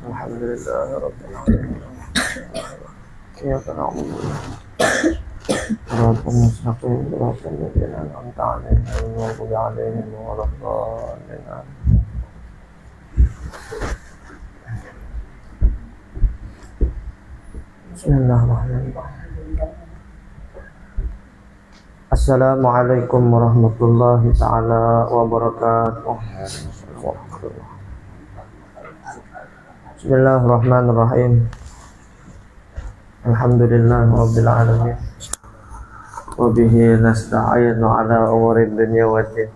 Alhamdulillah rabbil alamin. Iyyaka na'budu wa nasta'in ihdinas siratal mustaqim ghairil maghdubi 'alaihim waladdallin. Bismillahirrahmanirrahim. Assalamualaikum warahmatullahi ta'ala wabarakatuh. Bismillahirrahmanirrahim. Alhamdulillah rabbil alamin. Wa bihi nasta'inu ala umurid dunya waddin.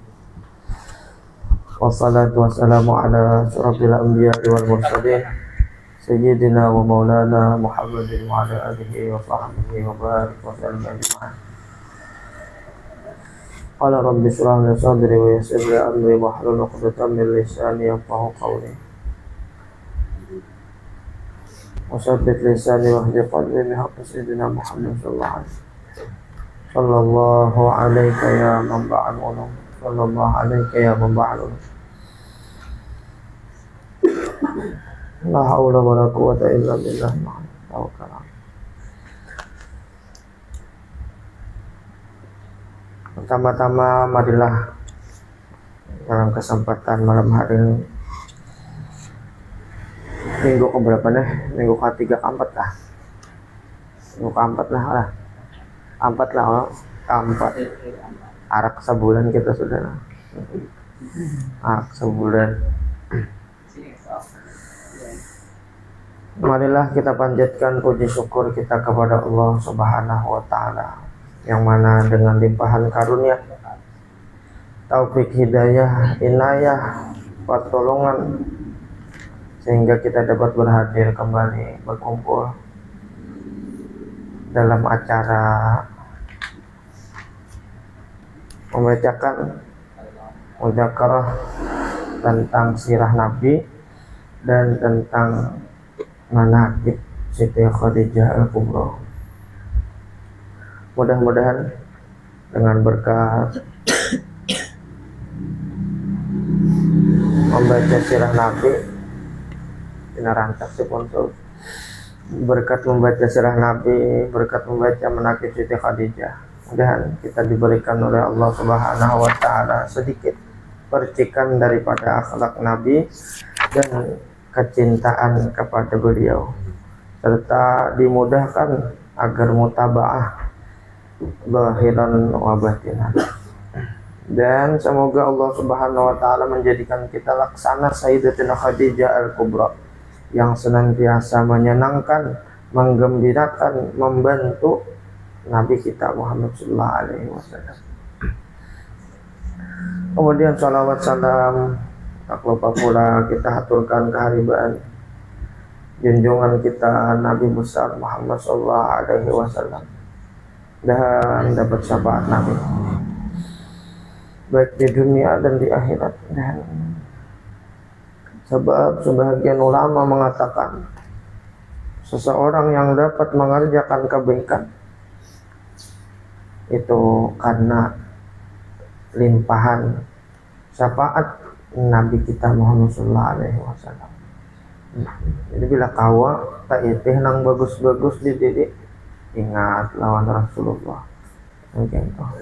Wassalatu wassalamu ala asyrafil anbiya'i wal mursalin sayyidina wa maulana Muhammadin wa ala alihi wa sahbihi wa barik wa sallam ajma'in. Qala rabbi shrah li sadri wa yassir li amri wahlul 'uqdatam min lisani yafqahu qawli. Wasabbit lisani wahdi qalbi bihaqqi sayyidina Muhammad sallallahu alaihi ya man ba'al ulum, sallallahu alaihi ya man ba'al ulum. La haula wa la quwwata illa billah. Pertama-tama marilah dalam kesempatan malam hari ini, minggu keberapa nih? Minggu ke-3 ke-4 lah. Minggu ke-4 lah. 4 lah, 4. Arak sebulan kita sudah. Arak sebulan. Marilah kita panjatkan puji syukur kita kepada Allah Subhanahu wa taala, yang mana dengan limpahan karunia, taufik, hidayah, inayah, pertolongan, sehingga kita dapat berhadir kembali berkumpul dalam acara membacakan mudzakarah tentang sirah Nabi dan tentang manaqib Siti Khadijah Al-Kubra. Mudah-mudahan dengan berkat membaca sirah Nabi, ini rancak sponsor, berkat membaca sirah Nabi, berkat membaca manaqib Siti Khadijah, mudah-mudahan kita diberikan oleh Allah Subhanahu wa taala sedikit percikan daripada akhlak Nabi dan kecintaan kepada beliau, serta dimudahkan agar mutaba'ah zahiran wa batinan. Dan semoga Allah Subhanahu wa taala menjadikan kita laksana Sayyidatina Khadijah Al-Kubra yang senantiasa menyenangkan, menggembirakan, membantu Nabi kita Muhammad sallallahu alaihi wasallam. Kemudian salawat salam tak lupa pula kita haturkan keharibaan junjungan kita Nabi besar Muhammad sallallahu alaihi wasallam, dan dapat syafaat Nabi baik di dunia dan di akhirat. Dan sebab sebagian ulama mengatakan seseorang yang dapat mengerjakan kebaikan itu karena limpahan syafaat Nabi kita Muhammad sallallahu alaihi wasallam. Jadi bila kawa tak itih nang bagus-bagus dididik, ingat lawan Rasulullah. Mungkin toh.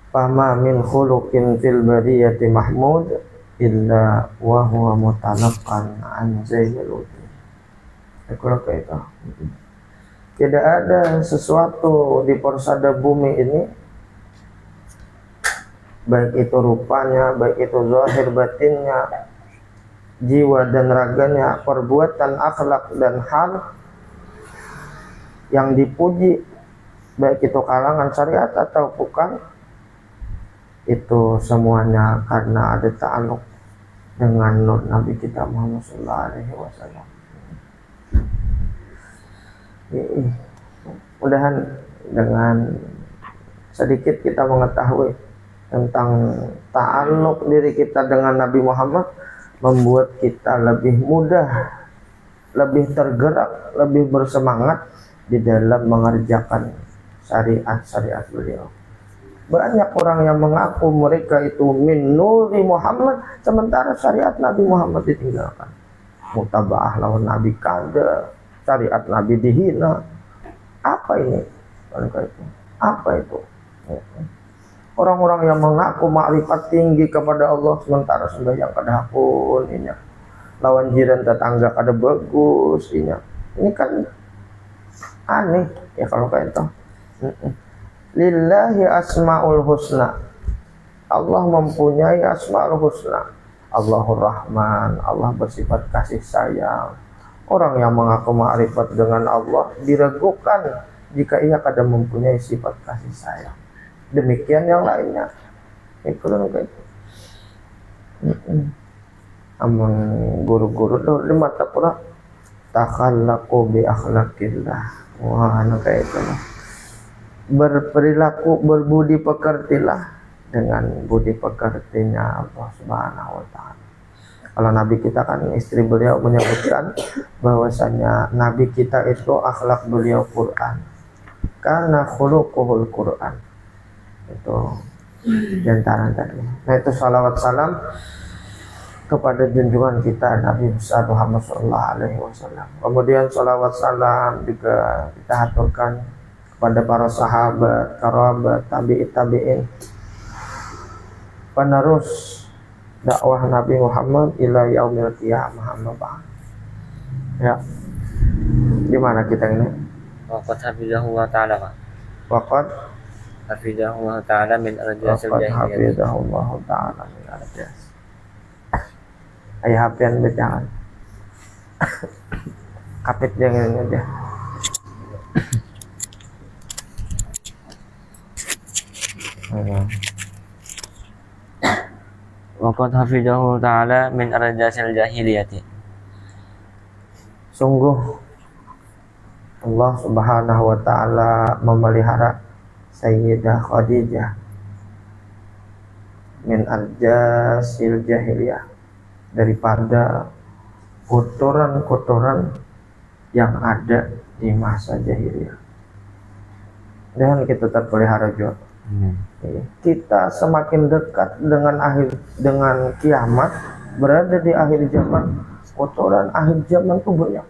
Fama min khuluqin fil bariyati mahmud illa wa huwa mutalaqqan an zailul. Kalau kayak itu. Tidak ada sesuatu di persada bumi ini, baik itu rupanya, baik itu zahir batinnya, jiwa dan raganya, perbuatan, akhlak dan hal yang dipuji, baik itu kalangan syariat atau bukan, Itu semuanya karena ada ta'aluk dengan nur Nabi kita Muhammad sallallahu alaihi wasallam. Mudahan dengan sedikit kita mengetahui tentang ta'aluk diri kita dengan Nabi Muhammad, membuat kita lebih mudah, lebih tergerak, lebih bersemangat di dalam mengerjakan syariat-syariat beliau. Banyak orang yang mengaku mereka itu min nuri Muhammad, sementara syariat Nabi Muhammad ditinggalkan. Mutaba'ah lawan Nabi kada, syariat Nabi dihina. Apa ini? Apa itu? Orang-orang yang mengaku makrifat tinggi kepada Allah, sementara sembahyang kada pun ini. Lawan jiran tetangga kada bagus ini. Ini kan aneh ya kalau kayak itu. Lillahi asmaul husna. Allah mempunyai asmaul husna. Allahur Rahman, Allah bersifat kasih sayang. Orang yang mengaku makrifat dengan Allah diragukan jika ia kadang mempunyai sifat kasih sayang. Demikian yang lainnya. Itu kayak itu. Amun guru-guru di mata pura takhallaqu bi akhlaqillah. Wah, kayak itu. Berperilaku, berbudi pekertilah dengan budi pekertinya Allah Subhanahu wa ta'ala. Kalau Nabi kita kan, istri beliau menyebutkan bahwasanya Nabi kita itu akhlak beliau Quran, karena khuluquhul Quran. Itu diantara tadi. Nah, itu salawat salam kepada junjungan kita Nabi besar Muhammad sallallahu alaihi wasallam. Kemudian salawat salam juga kita aturkan pada para sahabat, kerabat, tabi'in, penerus dakwah Nabi Muhammad ila yaumil qiyamah. Ya. Di mana kita ini? Waqad hafizahu wa ta'ala. Waqad hafizahu wa ta'ala min arjasil jahiliyah. Hafizahu wa ta'ala min arjas. Ayah hafian jangan. Kapit jangan aja. Waqad hafizahu ta'ala min arjasil jahiliyati. Sungguh Allah Subhanahu wa ta'ala memelihara Sayyidah Khadijah min arjasil jahiliyah, daripada kotoran-kotoran yang ada di masa jahiliyah. Dan kita terpelihara juga. Kita semakin dekat dengan kiamat, berada di akhir zaman. Kotoran akhir zaman itu banyak.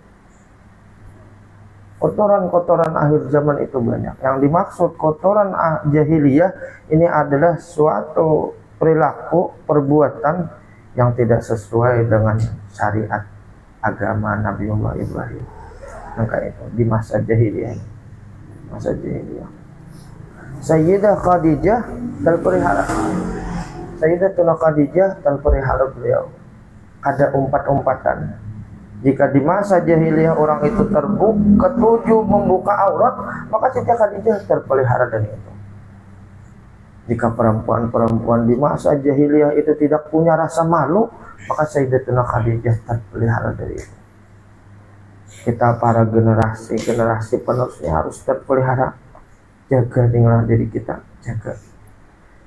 Kotoran-kotoran akhir zaman itu banyak. Yang dimaksud kotoran jahiliyah ini adalah suatu perilaku, perbuatan yang tidak sesuai dengan syariat agama Nabiullah Ibrahim. Maka itu di masa jahiliyah. Masa jahiliyah. Sayyidah Khadijah terpelihara. Sayyidatuna Khadijah terpelihara beliau. Ada umpat-umpatan. Jika di masa jahiliyah orang itu ketujuh membuka aurat, maka Sayyidah Khadijah terpelihara dari itu. Jika perempuan-perempuan di masa jahiliyah itu tidak punya rasa malu, maka Sayyidatuna Khadijah terpelihara dari itu. Kita para generasi penerusnya harus terpelihara. Jaga tinggal diri kita, jaga.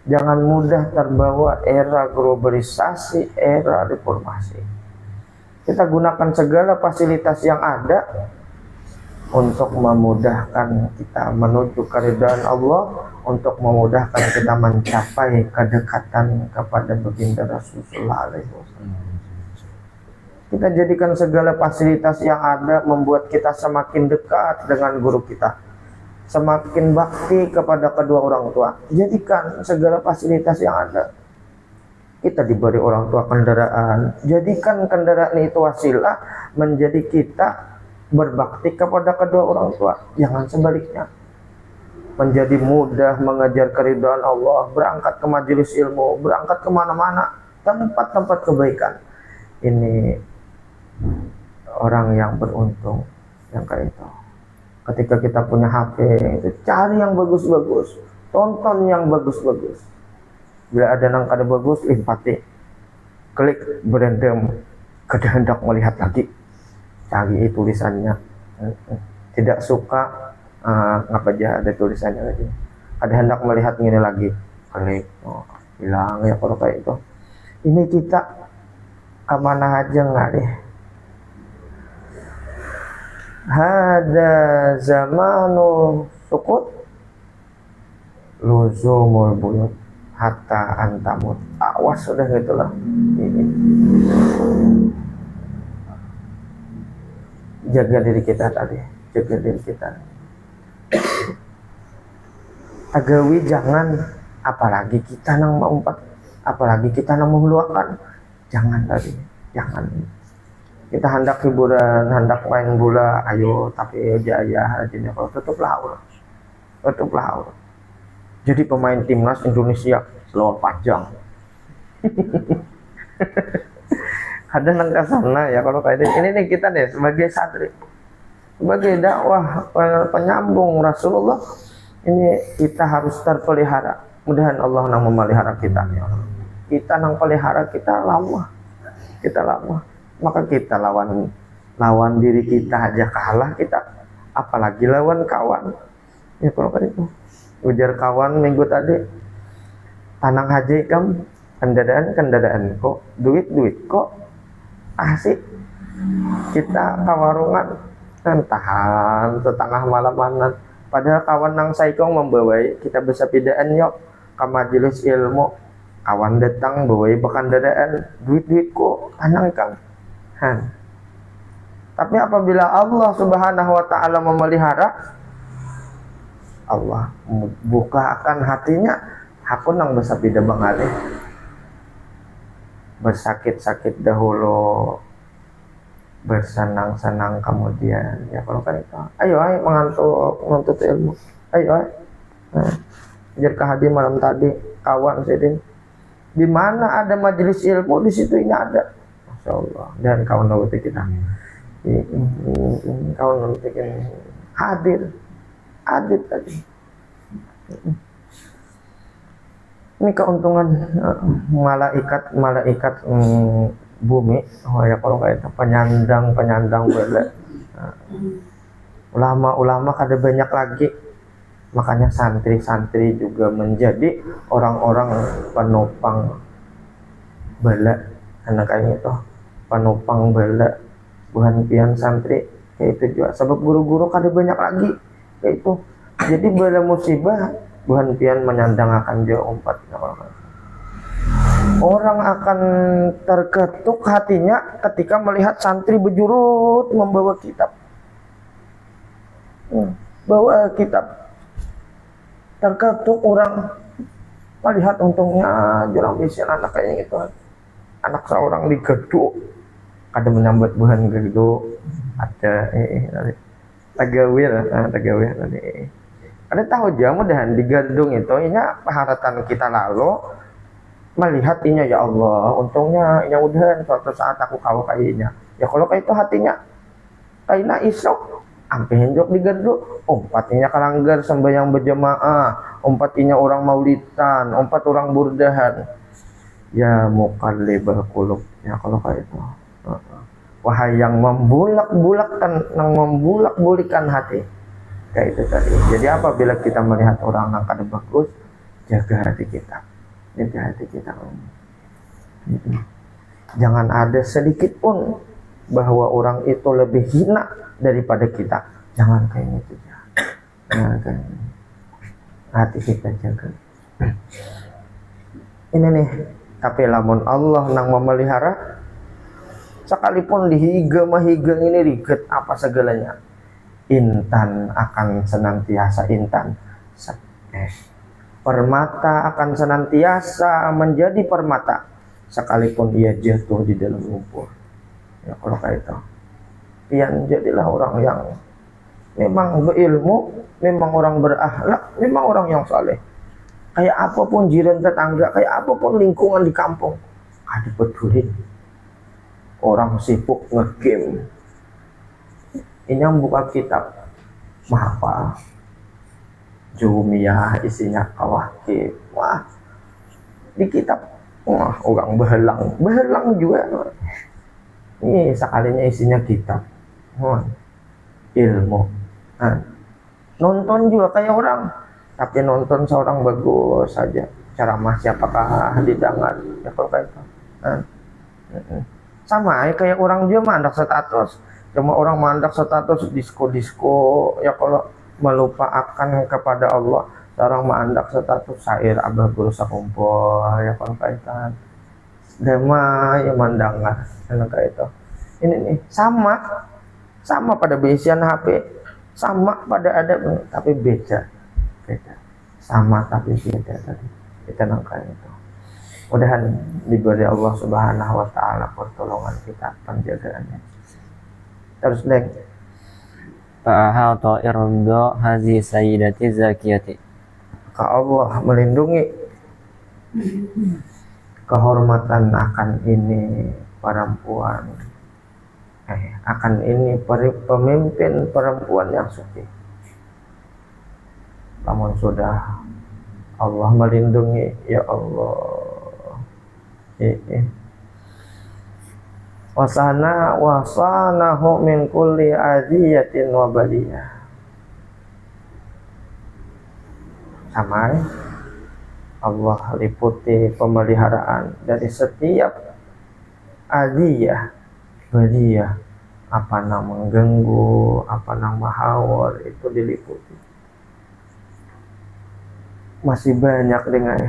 Jangan mudah terbawa era globalisasi, era reformasi. Kita gunakan segala fasilitas yang ada untuk memudahkan kita menuju keridhaan Allah, untuk memudahkan kita mencapai kedekatan kepada baginda Rasulullah SAW. Kita jadikan segala fasilitas yang ada membuat kita semakin dekat dengan guru kita, semakin bakti kepada kedua orang tua. Jadikan segala fasilitas yang ada. Kita diberi orang tua kendaraan, jadikan kendaraan itu wasilah menjadi kita berbakti kepada kedua orang tua. Jangan sebaliknya. Menjadi mudah mengejar keridhaan Allah, berangkat ke majelis ilmu, berangkat kemana-mana, tempat-tempat kebaikan. Ini orang yang beruntung yang kayak itu. Ketika kita punya HP, itu cari yang bagus-bagus, tonton yang bagus-bagus. Bila ada nang kada bagus, pati klik berendam, kada hendak melihat lagi, cari tulisannya. Tidak suka, ngapa aja ada tulisannya lagi, kada hendak melihat ini lagi, klik, hilang ya kalau kayak itu. Ini kita kemana aja nggak deh. Hada zamanu sukut luzumul buyut hatta antamut. Awas sudah gitulah. Ini jaga diri kita tadi, jaga diri kita. Agawi jangan, apalagi kita nang mengumpat, apalagi kita nang mengeluarkan, jangan tadi, jangan. Kita hendak hiburan, hendak main bola, ayo, tapi jaya aja kalau tutuplah aurat, tutuplah aurat. Jadi pemain timnas Indonesia selawat panjang. Ada nang kesana ya kalau kayak ini nih kita deh sebagai santri, sebagai dakwah penyambung Rasulullah, ini kita harus terpelihara. Mudahan Allah nang memelihara kita ya. Kita nang pelihara kita lama, kita lama. Maka kita lawan diri kita aja kalah kita, apalagi lawan kawan. Ya kalau kayak itu. Ujar kawan minggu tadi, tanang haji kam kendadaan kok, duit kok asik. Kita kawarungan kan tahan setengah malamanan, padahal kawan nang saikong membawai kita besapidaan yuk ke majelis ilmu, kawan datang bawai bahkan dadaan duit kok tanang kang. Tapi apabila Allah Subhanahu wa taala memelihara, Allah buka akan hatinya, aku nang besapida bangali. Bersakit-sakit dahulu, bersenang-senang kemudian. Ya kalau kan itu, ayo menuntut ilmu. Ayo. Jadi hadir malam tadi kawan sedin. Di mana ada majelis ilmu, di situ ini ada. Masya Allah. Dan kawan nanti kita, kawan nanti kita hadir tadi. Ini keuntungan malaikat bumi. Oh ya kalau kayak itu penyandang bela. Ulama kada banyak lagi. Makanya santri-santri juga menjadi orang-orang penopang bala. Anak kayak itu penopang bala, bukan pian santri kayak itu juga. Sebab guru-guru kada banyak lagi kayak itu. Jadi bala musibah bukan pian menyandang akan dia umpat. Orang akan terketuk hatinya ketika melihat santri berjurut membawa kitab, bawa kitab. Terketuk orang melihat untungnya jurang bisa anak kayak gitu, anak seorang di gedung ada menyambut buhan gedung, ada tagawir tadi ada tahu jamu dan di gedung itu ini paharatan kita lalu melihat inya, ya Allah untungnya ya udah suatu saat aku kawa kayaknya ya kalau kayak itu hatinya kayaknya isok ampe henjok di gedung, umpatnya kalanggar sembahyang berjamaah, umpatnya orang maulidan, umpat orang burdahan. Ya muqallibal qulub, ya kalau kayak itu. Wahai yang membulak-bulakkan, yang membulak-bulikan hati. Kayak itu tadi. Jadi apabila kita melihat orang yang kada bagus, jaga hati kita. Jaga hati kita. Jangan ada sedikit pun bahwa orang itu lebih hina daripada kita. Jangan kayak gitu ya. Jangan kayak gitu. Hati kita jaga. Ini nih, tapi lamun Allah nang memelihara, sekalipun dihiga mahiga ini riget apa segalanya, intan akan senantiasa intan. Permata akan senantiasa menjadi permata sekalipun ia jatuh di dalam lumpur. Ya kalau kayak itu, pian jadilah orang yang memang berilmu, memang orang berakhlak, memang orang yang saleh. Kayak apapun jiran tetangga, kayak apapun lingkungan di kampung, ada peduli. Orang sibuk nge-game, ini yang buka kitab mahfal Jumiyah isinya kawakib, wah di kitab. Wah, orang behelang juga. Ini sekalinya isinya kitab. Wah, ilmu. Nah, nonton juga kayak orang, tapi nonton seorang bagus saja. Ceramah siapakah didengar? Ya kalau kayak itu. Nah, sama ya kayak orang juga mandak status. Cuma orang mandak status disko-disko ya kalau melupakan kepada Allah. Orang mandak status sair abah guru sakumpul ya kalau kaitan dema ya mandangan kayak itu. Ini nih sama pada bisian HP, sama pada ada tapi beda sama tapi beda tadi kita nangka itu. Mudahan diberi Allah Subhanahu wa taala pertolongan kita, penjagaannya. Terus Deng, Fa'ahata irda hazi sayyidati zakiyati. Allah melindungi kehormatan akan ini perempuan, akan ini pemimpin perempuan yang suci. Namun sudah Allah melindungi, ya Allah. Wasanahu min kulli adiyatin wa baliyah. Sama Allah liputi pemeliharaan dari setiap adiyah, baliyah, apa yang mengganggu, apa yang mahawar, itu diliputi. Masih banyak dengan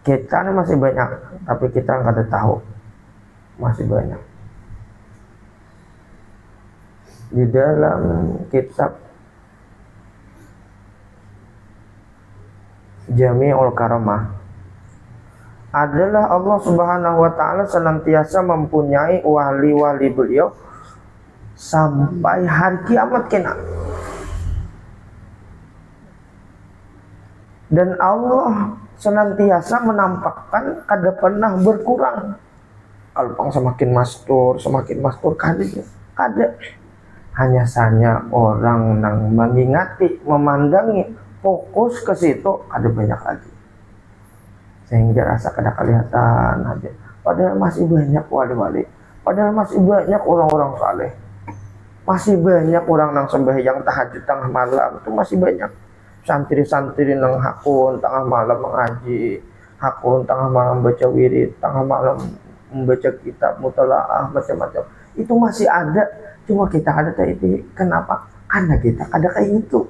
kita, masih banyak, tapi kita nggak ada tahu, masih banyak. Di dalam kitab Jami'ul Karamah adalah Allah Subhanahu wa taala senantiasa mempunyai wali-wali beliau sampai hari kiamat kena. Dan Allah senantiasa menampakkan kada pernah berkurang. Kalau semakin mastur kada. Hanya saja orang yang mengingati, memandangi, fokus ke situ ada banyak lagi, sehingga rasa kada kelihatan aja. Padahal masih banyak wali-wali, padahal masih banyak orang-orang saleh, masih banyak orang yang sembahyang tahajud tengah malam, itu masih banyak. Santri-santri yang hakun tengah malam mengaji, hakun tengah malam baca wirid, tengah malam membaca kitab mutalaah macam-macam, itu masih ada. Cuma kita ada kayak itu. Kenapa? Karena kita ada kayak itu.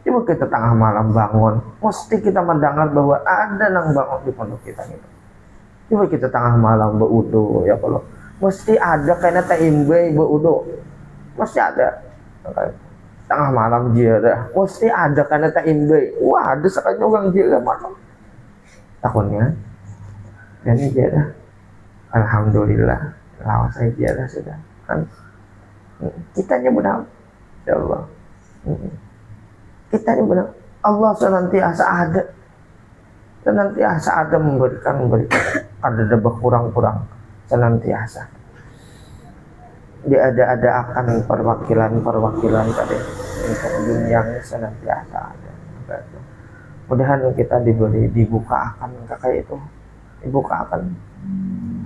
Coba kita tengah malam bangun, mesti kita mendengar bahwa ada yang bangun di pondok kita itu. Coba kita tengah malam berudu, ya kalau mesti ada karena taimbai berudu, mesti ada. Tengah malam jiarah, mesti ada karena taimbai. Wah, ada sekali orang jiarah malam. Takutnya, dan jiarah. Alhamdulillah, lawan saya jiarah sudah. Kan kita nyebut ya Allah. Kita ini benar, Allah senantiasa ada memberikan, ada berkurang senantiasa. Dia ada akan perwakilan tadi untuk dunia ini senantiasa ada. Mudahan kita dibuka akan kayak itu, dibuka akan.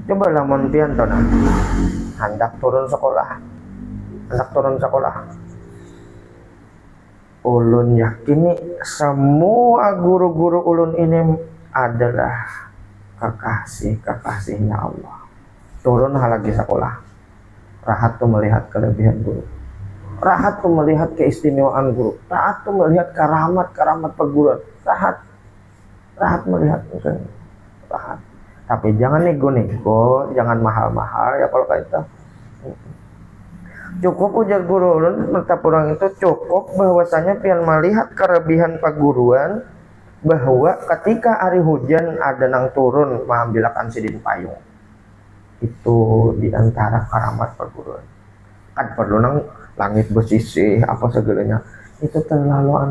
Coba lamun pian to hendak turun sekolah. Ulun yakini semua guru-guru ulun ini adalah kekasihnya Allah. Turun lagi sekolah. Rahat tuh melihat kelebihan guru. Rahat tuh melihat keistimewaan guru. Rahat tuh melihat karamat perguruan. Rahat melihat itu. Rahat. Tapi jangan nego-nego, jangan mahal-mahal ya kalau kayak itu. Cukup ujar guru ulun, mentap orang itu cukup bahwasanya pian melihat kelebihan perguruan, bahwa ketika hari hujan ada nang turun mengambilkan sidin payung. Itu diantara karamat perguruan. Kan perlu nang langit bersisih apa segalanya. Itu terlalu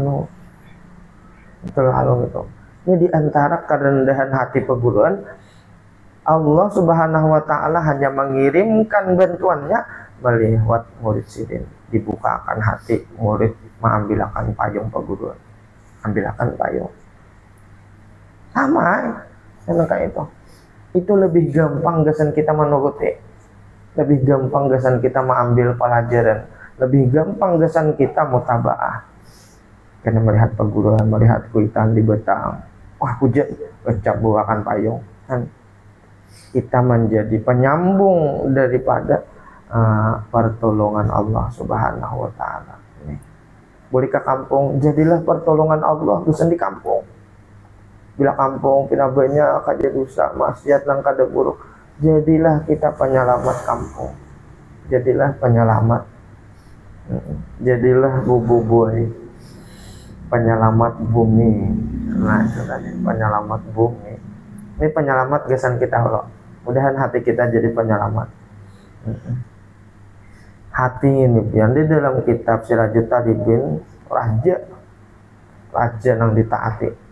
gitu. Ini diantara kerendahan hati perguruan. Allah Subhanahu wa taala hanya mengirimkan bantuannya melihat murid sidin, dibukakan hati murid mengambilkan payung perguruan, ambilkan payung. sama ya kayak itu lebih gampang gasan kita menuruti, lebih gampang gasan kita mengambil pelajaran, lebih gampang gasan kita mutabaah. Karena melihat peguruan, melihat kuitan di betang, wah hujan, ucap buakan payung, kan kita menjadi penyambung daripada pertolongan Allah Subhanahu wa Ta'ala. Boleh ke kampung, jadilah pertolongan Allah dusan di kampung. Bila kampung pina banyak kaja dosa, maksiat nang kada buruk, jadilah kita penyelamat kampung. Jadilah penyelamat. Jadilah bububuai penyelamat bumi. Nah, itu tadi penyelamat bumi. Ini penyelamat gasan kita Allah. Mudahan hati kita jadi penyelamat. Hati ini yang di dalam kitab Sirajul Talibin, raja nang ditaati.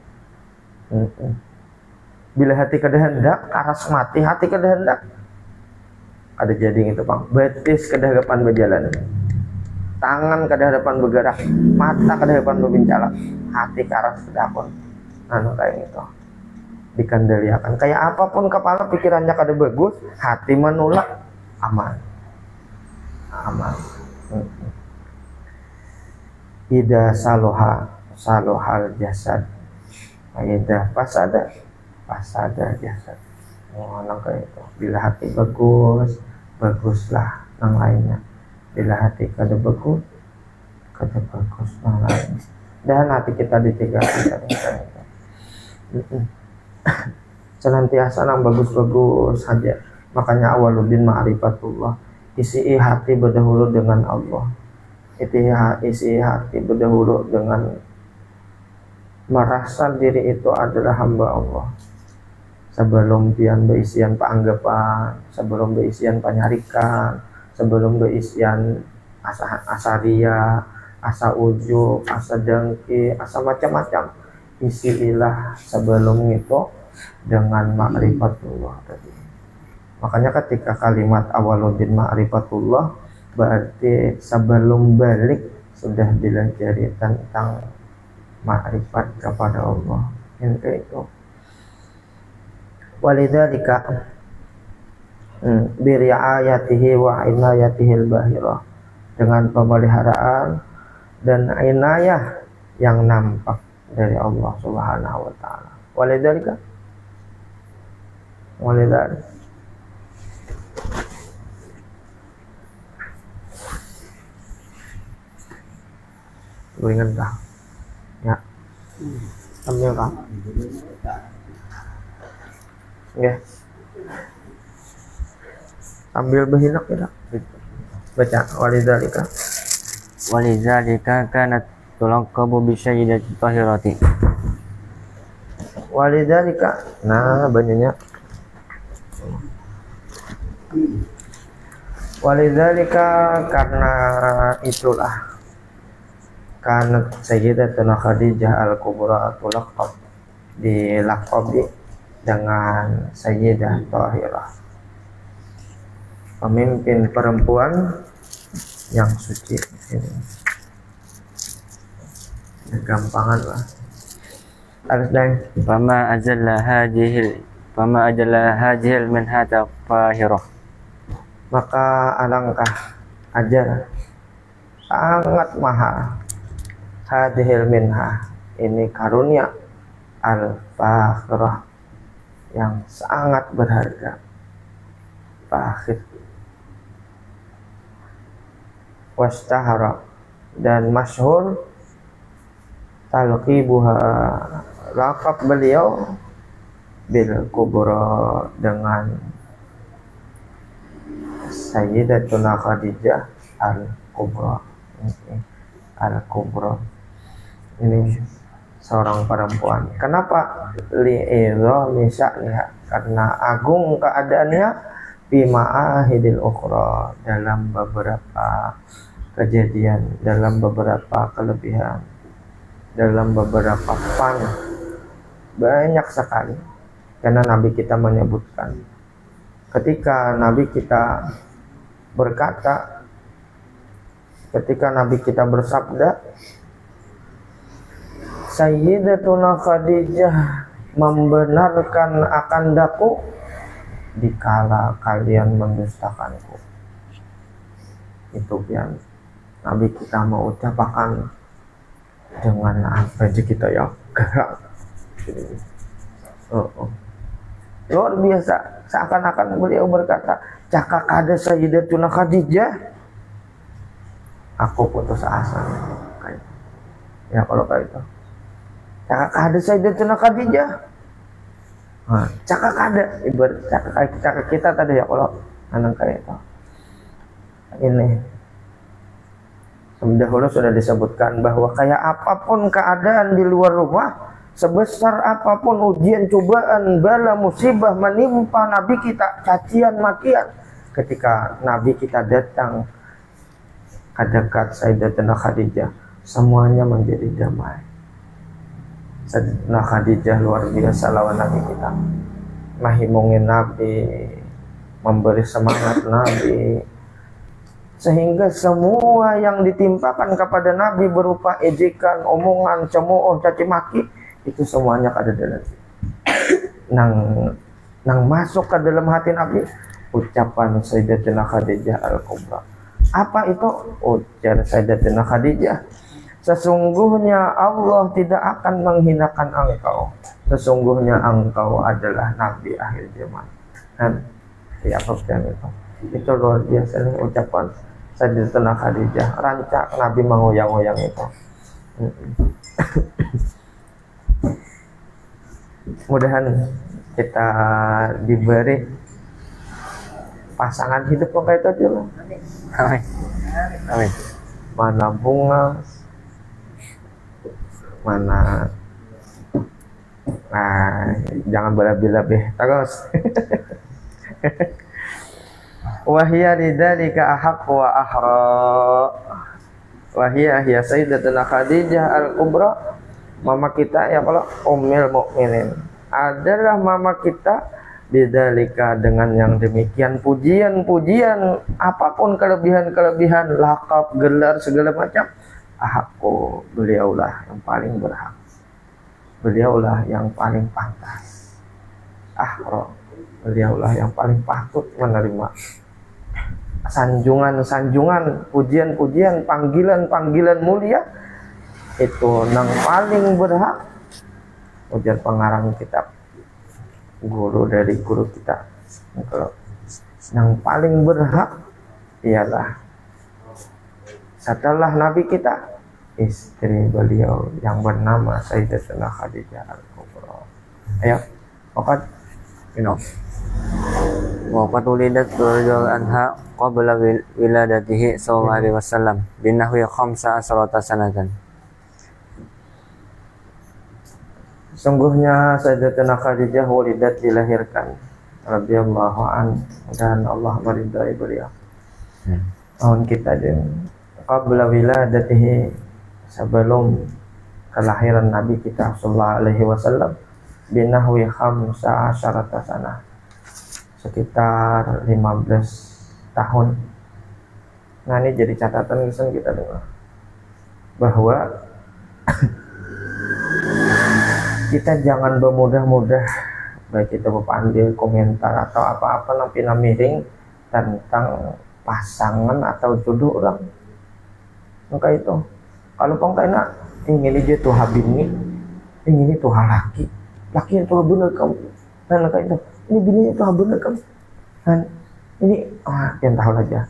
Bila hati kehendak aras mati, hati kehendak ada jadi itu bang, betis kedahadapan berjalan, tangan kedahadapan bergerak, mata kedahadapan berbincang, hati karas kedapun, kayak gitu dikendalikan. Kayak apapun kepala pikirannya kada bagus, hati menolak, aman. Ida salohal jasad, ida pasada jasad. Nang kayak itu. Bila hati bagus, baguslah nang lainnya. Bila hati kada bagus nang lainnya. Dan hati kita dijaga senantiasa nang bagus-bagus saja. Makanya awaluddin ma'rifatullah, isi hati berdahulu dengan Allah. Isi hati berdahulu dengan merasa diri itu adalah hamba Allah. Sebelum pian beisian panggapan, sebelum beisian penyarikan, sebelum beisian asaria, asa ujub, asa dengki, asa macam-macam, isilah sebelum itu dengan ma'rifatullah tadi. Makanya ketika kalimat awaluddin ma'rifatullah, berarti sebelum balik sudah dilajari tentang ma'rifat kepada Allah. Itu walidzalika biri'ayatihi wa inayatihil bahirah, dengan pemeliharaan dan inayah yang nampak dari Allah Subhanahu wa Ta'ala. Walidzalika gue ingat dah ya, ambil kah ya, ambil behinak ya, baca walidzalika kanat tulaqabu bi sayyidati tahirati. Walidzalika, nah banyaknya walidzalika, karena itulah kanat sayyidatuna Khadijah al-Kubra tulaqab, dilaqabi dengan Sayyidah Thahirah, pemimpin perempuan yang suci. Ini gampangan lah. Harus dan Fama ajalla hadhil min hata tahirah. Maka alangkah ajar, sangat mahal, hadhil minha, ini karunia, al-fakhirah, yang sangat berharga, fakhir, wastahara, dan masyhur, talqibuha, laqab beliau bil kubra, dengan Sayyidatuna Khadijah al-Kubra. Al-Kubra ini seorang perempuan. Kenapa? Li'idhami sya'niha, karena agung keadaannya bima'ahidil ukhra, dalam beberapa kejadian, dalam beberapa kelebihan, dalam beberapa fan, banyak sekali. Karena Nabi kita menyebutkan, ketika Nabi kita berkata, ketika Nabi kita bersabda, Sayyidatuna Khadijah membenarkan akan daku dikala kalian mendustakanku. Itu yang Nabi kita mau ucapkan dengan apa aja kita ya gerak. Luar biasa, seakan-akan beliau berkata, cakak ada Sayyidatuna Khadijah, aku putus asa. Ya kalau kayak itu, cakak ada Sayyidatuna Khadijah, cakak ada, ibarat cakak kita tadi ya kalau anak kayak itu. Ini dahulu sudah disebutkan bahwa kayak apapun keadaan di luar rumah, sebesar apapun ujian, cobaan, bala, musibah menimpa Nabi kita, cacian, makian, ketika Nabi kita datang ke dekat Sayyidatuna Khadijah, semuanya menjadi damai. Sayyidatuna Khadijah luar biasa lawan Nabi kita, mahimungin Nabi, memberi semangat Nabi, sehingga semua yang ditimpakan kepada Nabi berupa ejekan, omongan, cemooh, caci maki, itu semuanya ada dalam nang masuk ke dalam hati Nabi ucapan Sayyidatuna Khadijah Al-Kubra. Apa itu? Ujar Sayyidatuna Khadijah, sesungguhnya Allah tidak akan menghinakan engkau, sesungguhnya engkau adalah Nabi akhir zaman. Dan siapa yang itu luar biasa nih ucapan Sayyidatuna Khadijah, rancak Nabi mengoyang-oyang itu. Mudahan kita diberi pasangan hidup yang kayak tadi loh. Amin. Amin. Mana bunga, mana jangan berlebih-lebih terus. Wahia lidzalika ahaq wa ahra. Wahia hiya Sayyidatuna Khadijah Al-Kubra, mama kita ya kalau Ummul Mukminin, adalah mama kita bidzalika dengan yang demikian, pujian-pujian, apapun kelebihan-kelebihan, lakab, gelar segala macam, ahaqu, beliaulah yang paling berhak, beliaulah yang paling pantas, ahra, beliaulah yang paling patut menerima sanjungan-sanjungan, pujian-pujian, panggilan-panggilan mulia. Itu yang paling berhak, ujar pengarang kitab, guru dari guru kita, yang paling berhak ialah setelah Nabi kita, istri beliau yang bernama Sayyidatuna Khadijah Al-Kubra. Ayo, oke, Wa qad wulidat radhiyallahu anha qabla wiladatihi sallallahu alaihi wasallam binahwi 15 sanatan. Sungguhnya Sayyidatuna Khadijah wulidat, dilahirkan, radhiyallahu an, dan Allah meridai beliau. Tahun kita jeung qabla wiladatihi, sebelum kelahiran Nabi kita sallallahu alaihi wasallam, binahwi 15 sanah, sekitar 15 tahun. Nah ini jadi catatan kita dengar bahwa kita jangan bermudah-mudah, baik itu berpandai komentar atau apa-apa nampi miring tentang pasangan atau jodoh orang. Maka itu kalau pangkaina ingin dia tuh habini, ingin itu laki itu bener kamu, dan maka itu ini bininya itu bener kamu, dan ini yang tahu aja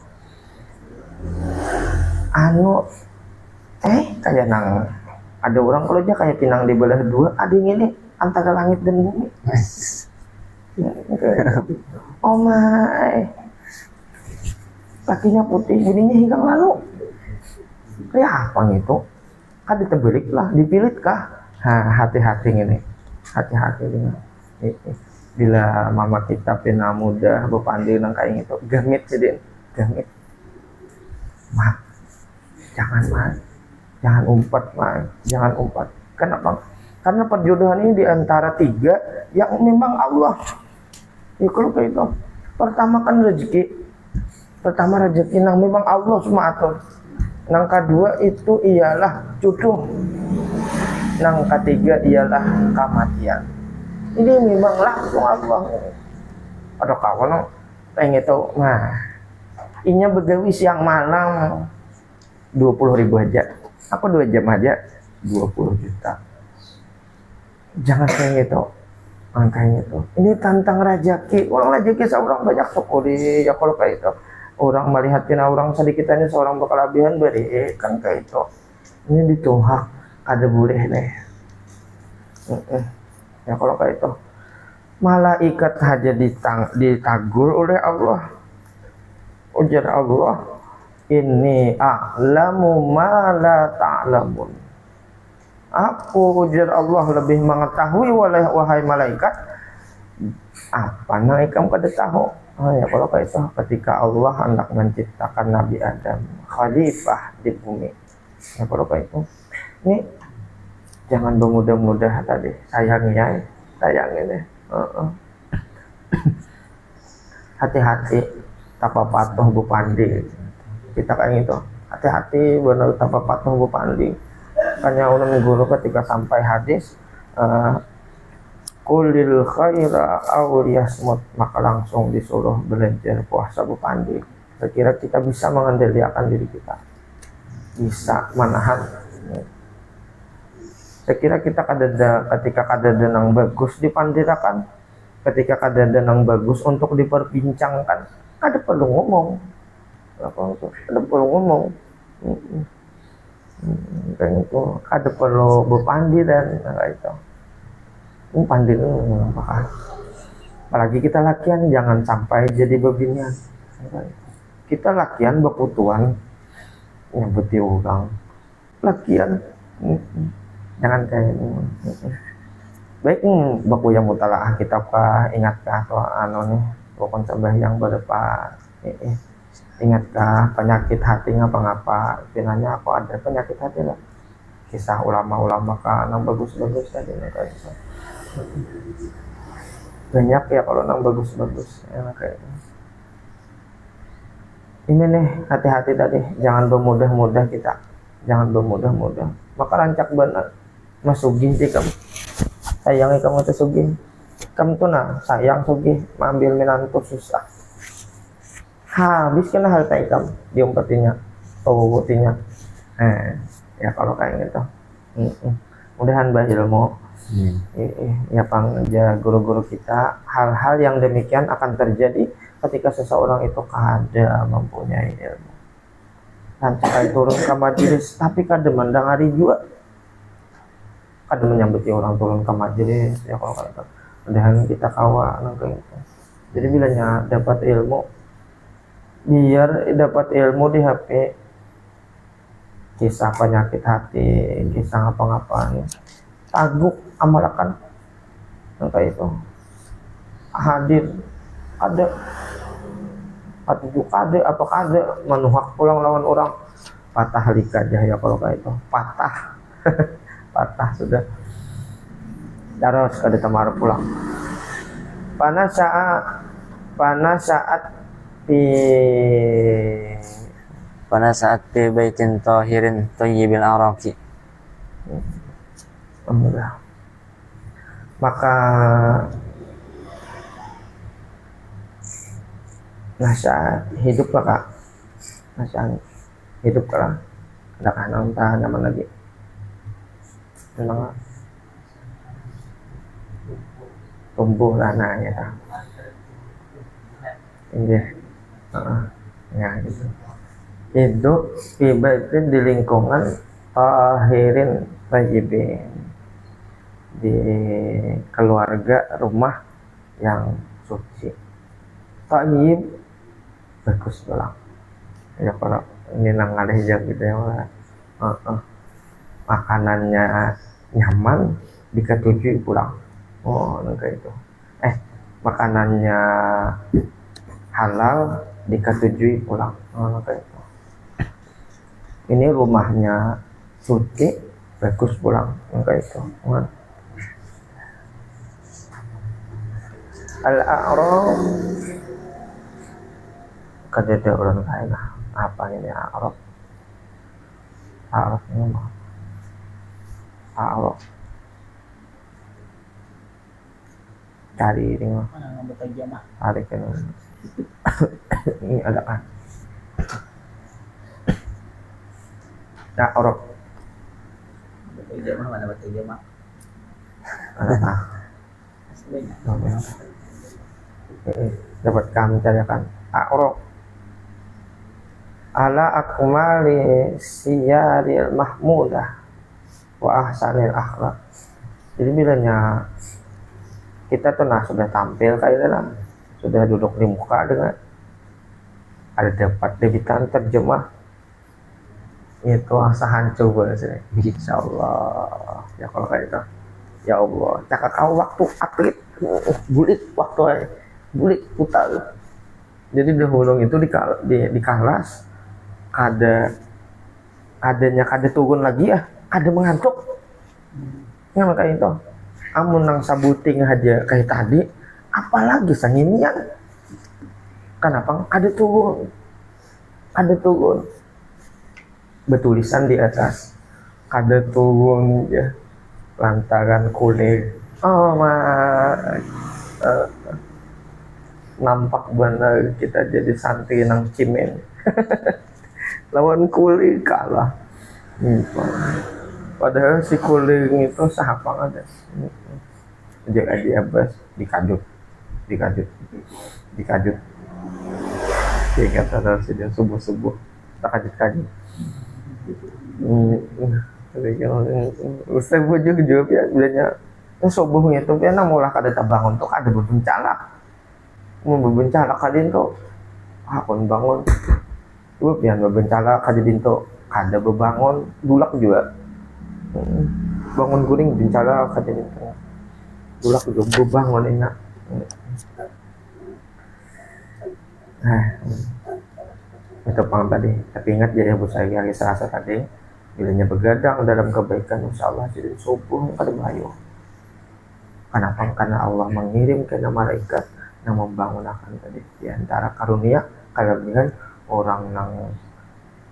kayak nang ada orang kalau aja kayak pinang di belah dua, ada yang ini antara langit dan bumi. Ya, oh my, lakinya putih, bininya hilang lalu. Kayak apa itu? Kan ditebelik lah, dipilih kah? Hati-hati ini, hati-hati ini. Bila mama kita pina muda berpandai nang kayak itu, gamit jadi gamit. Jangan umpat. Kenapa? Karena perjodohan ini diantara tiga yang memang Allah. Ya kalau kayak itu, pertama kan rezeki yang memang Allah semua atur. Yang kedua itu ialah cucu. Yang ketiga ialah kematian. ini memang langsung Allah. Ada kawan pengen itu, nah inya begawi siang malam 20.000 aja, aku 2 jam aja 20 juta. Jangan kayak gitu, angkanya itu. Ini tantang rajaki, orang rajaki seorang banyak syukuri ya. Kalau kayak itu orang melihatin orang sedikit aja seorang berkelebihan beri kan kayak itu. Ini dituhak ada boleh deh. Ya kalau kayak itu malaikat saja ditagur oleh Allah. Ujar Allah, ini a'lamu ma la ta'lamun. Aku ujar Allah lebih mengetahui wahai malaikat apa yang kamu kada tahu. Ya kalau kayak itu ketika Allah hendak menciptakan Nabi Adam khalifah di bumi. Ya kalau kayak itu ini jangan bermudah-mudah tadi, sayangnya deh. Hati-hati tapa patuh bu pandi. Kita kayak gitu, hati-hati benar tapa patuh bu pandi. Hanya ulun guru ketika sampai hadis kulil khaira aw yasmut, maka langsung disuruh belajar puasa bu pandi. Saya kira kita bisa mengendalikan diri kita, bisa menahan. Saya kira kita ketika kadada yang bagus dipandirakan, ketika kadada yang bagus untuk diperbincangkan, ada perlu ngomong, ada perlu ngomong, kayak itu, ada perlu berpandi dan kayak itu. Pandi itu apakah? Apalagi kita lakian jangan sampai jadi beginian. Kita lakian berputuan yang beti orang, lakian. Jangan kayak ini. Baik baku yang mutalaah kita ingatkah atau nih bukan sembahyang berdepan ingatkah penyakit hati ngapa pinanya aku ada penyakit hati lah, kisah ulama-ulama kan yang bagus-bagus tadi kayak gitu. Banyak ya kalau yang bagus-bagus ya, kayak ini nih, hati-hati tadi, jangan bermudah-mudah kita, jangan bermudah-mudah, maka rancak benar masugih sih kamu, sayangi kamu tuh sugih, kamu tuh nah sayang sugih, ambil minantu susah, habis kena harta kamu diumpetinya, pawutinya, ya kalau kayak gitu, mudahan bahilmu, ya pangja guru-guru kita, hal-hal yang demikian akan terjadi ketika seseorang itu kada mempunyai ilmu, rancak turun ke majelis tapi kada mendengari juga. Ada menyambuti orang turun ke majelis ya kalau kata padahal kita kawan kayak gitu. Jadi bilanya dapat ilmu, biar dapat ilmu di HP, kisah penyakit hati, kisah apa-apaan, taguk amalkan kayak itu. Hadir ada juga ada apa ada menuhak pulang lawan orang, patah likajah ya kalau kayak itu, patah patah sudah terus kada tamar pulang. Pada saat fi baitin tahirin thayyibil araqi, maka nasihat hidup lah, nasihat hidup lah, ada kanan tahan nyaman lagi. Memang tumbuh lana ya, ini ya gitu. Hidup ibadah di lingkungan tahirin tayyibin, di keluarga rumah yang suci. Tayyib bagus pulang ya kalau ini nang ada hijab gitu ya, makanannya nyaman diketujui pulang, kayak itu, makanannya halal diketujui pulang, kayak itu. Ini rumahnya suci bagus pulang, kayak itu. Al-a'raf kadada orang lain apa ini a'raf? A'raf ini mah a'raf cari ini mah Mana ngambil aja mah. tarik kan. Ini ada kan nah orok Ngambil aja mah, mana ngambil aja mah. ada ah Sebenarnya. dapat kami carikan orok ala akmali siyaril mahmudah wa ahsanil akhlak. Jadi bilanya kita tuh nah sudah tampil kayak lah, sudah duduk di muka dengan ada dapat debitan terjemah itu asahan coba sih insya Allah ya kalau kayak itu ya Allah cakap kau waktu atlet bulit waktu bulit putar. Jadi dahulu itu di kelas adanya kada turun lagi ya kada mengantuk nggak kayak itu amun nang sabuting aja kayak tadi apalagi sanginnya kenapa kada turun betulisan di atas kada turun ya lantaran kulit nampak benar kita jadi santri nang cimen lawan kulit kalah padahal si kuling itu sahapang ada jaga dia bas dikajut ingat ada si dia subuh tak kajut Ustaz bujuk jawab ya bilanya subuhnya itu dia namulah kada bangun tuh ada bebencana mau bebencana kadin tuh hakun bangun tuh pian bebencana kadin tuh kada bebangun dulak juga bangun guring bencana kadin tuh dulak juga bebangun enak. Itu pang tadi tapi ingat ya bu saya hari Selasa tadi bilanya begadang dalam kebaikan insya Allah jadi subuh kada bahayu. Kenapa? Karena Allah mengirim karena malaikat yang membangunkan tadi di antara karunia kelebihan orang yang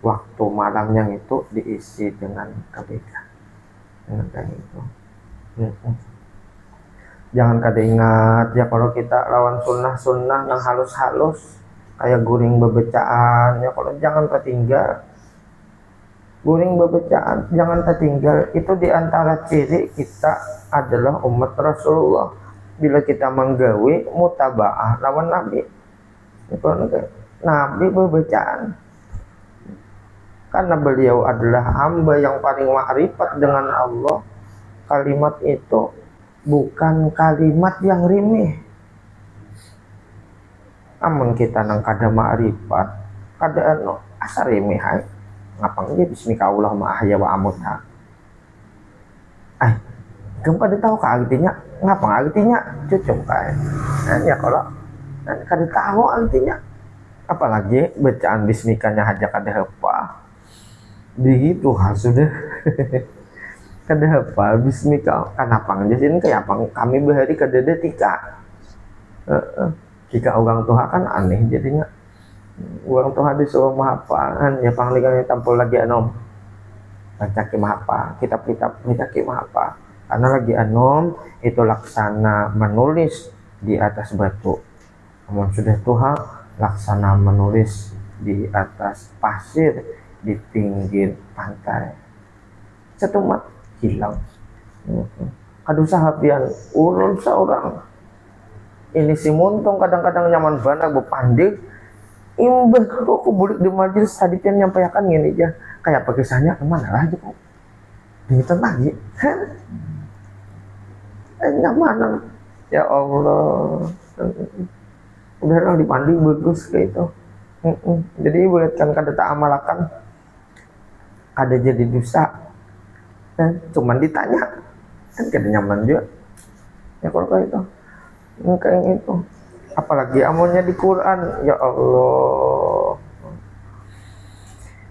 waktu malamnya itu diisi dengan kebaikan dengan kayak itu. Jangan kada ingat ya kalau kita lawan sunnah yang halus kayak guring bebecaan ya kalau jangan tertinggal guring bebecaan jangan tertinggal itu diantara ciri kita adalah umat Rasulullah bila kita menggawi mutabaah lawan Nabi itu Nabi bebecaan karena beliau adalah hamba yang paling ma'rifat dengan Allah. Kalimat itu bukan kalimat yang rimih. Amun kita nang kada ma'rifat kada asar rimih hai ngapang dia bismika Allahumma ahya wa amutha kamu kada tahu ka artinya ngapang artinya cucuk kae ya kalau kada tahu artinya apalagi bacaan bismikanya aja kada hafal begitu sudah kada hafal bismika kenapa ngajasin kayak apa kami bahari kada detika jika orang tua kan aneh jadinya orang tua disuruh menghafalkan ya panglingan tampil lagi anom baca ki mahapa kitab-kitab baca ki mahapa karena lagi anom itu laksana menulis di atas batu namun sudah tua laksana menulis di atas pasir di pinggir pantai setumat hilang aduh sahabian ulun seorang ini si muntung kadang-kadang nyaman banget berpandik imbah aku bulik di majelis tadi kan nyampaikan gini aja kayak kisahnya kemana lagi kok dihitung lagi nyaman ya Allah udah orang dipanding bagus kayak itu jadi boleh kan kada tak amalakan ada jadi dosa cuman ditanya kan kada nyaman juga ya kalau kayak itu kayak itu apalagi amunnya di Quran ya Allah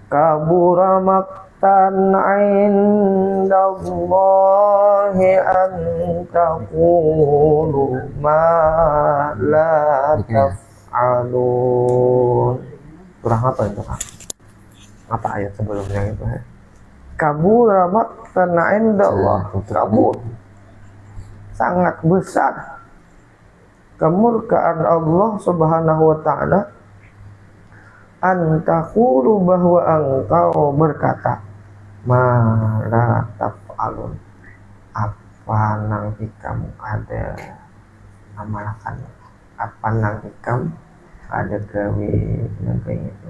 kabura maktan indallahi an taqulu ma la taf'alun. Surah apa itu Kak? Apa ayat sebelumnya itu kabura maktan indallah kabur sangat besar kemurkaan Allah Subhanahu wa taala antaqulu bahwa engkau berkata mala taf'alun, apa nang kamu ada amalkan, apa nang kamu ada gawe yang kayak gitu.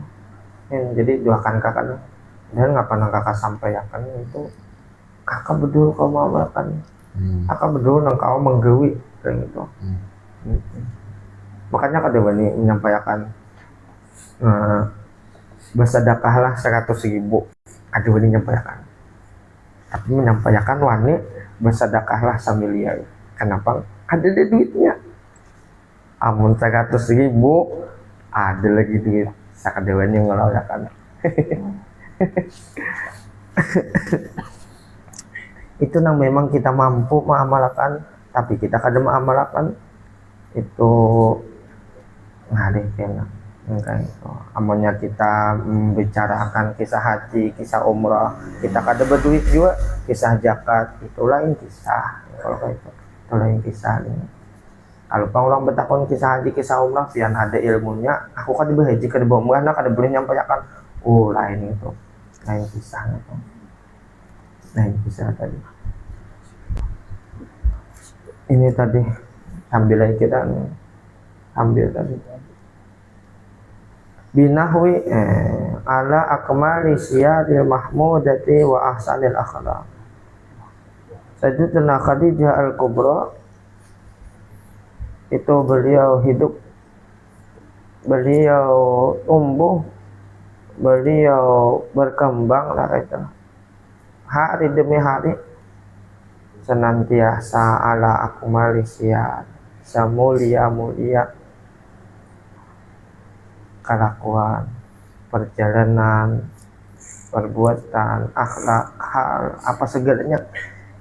Jadi doakan kakak dan ngapa nang kakak sampaikan itu kakak betul kau amalkan, kakak betul nang kau menggawi kayak gitu. Makanya kada wani menyampaikan bersedekahlah 100.000, ada wani menyampaikan, tapi menyampaikan wani bersedekahlah samiliar. Kenapa? Ada duitnya. Amun 100.000 ada lagi duit sakada wani ngelawyakan. Itu nang memang kita mampu mengamalkan, tapi kita kadang mengamalkan itu nggak kena enggak itu. Amunnya kita membicarakan kisah haji, kisah umrah, kita kadang berduit juga, kisah zakat itu lain kisah. Kalau kayak itu lain kisah ini. Kalau orang bertakon kisah haji, kisah umrah, pian ada ilmunya. Aku kadang berhaji, kadang berumrah, kadang boleh nyampaikan. Oh lain itu, lain kisahnya itu. Lain kisah tadi. Ini tadi ambil lagi kita ambil tadi binahwi ala akmali siyadil mahmudati wa ahsanil akhlaq. Sayyidatuna Khadijah al-Kubra itu beliau hidup, beliau tumbuh, beliau berkembang lah itu hari demi hari senantiasa ala akmali siyad, semulia-mulia kelakuan, perjalanan, perbuatan, akhlak, hal apa segalanya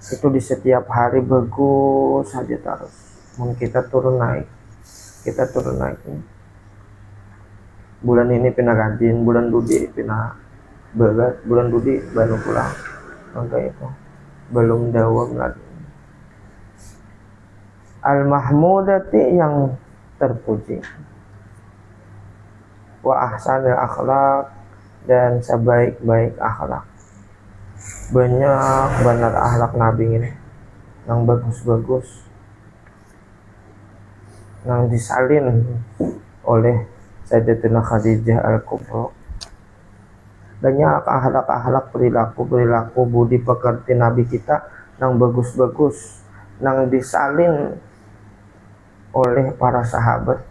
itu di setiap hari bagus saja terus. Mungkin kita turun naik, bulan ini pindah rajin, bulan dudi pindah berat, bulan dudi baru pulang, maka itu belum dawam lagi. Al-mahmudati yang terpuji, wa ahsanil akhlak dan sebaik-baik akhlak. Banyak benar akhlak Nabi ini yang bagus-bagus, yang disalin oleh Sayyidatuna Khadijah al-Kubra. Banyak akhlak-akhlak, perilaku budi pekerti Nabi kita yang bagus-bagus, yang disalin oleh para sahabat.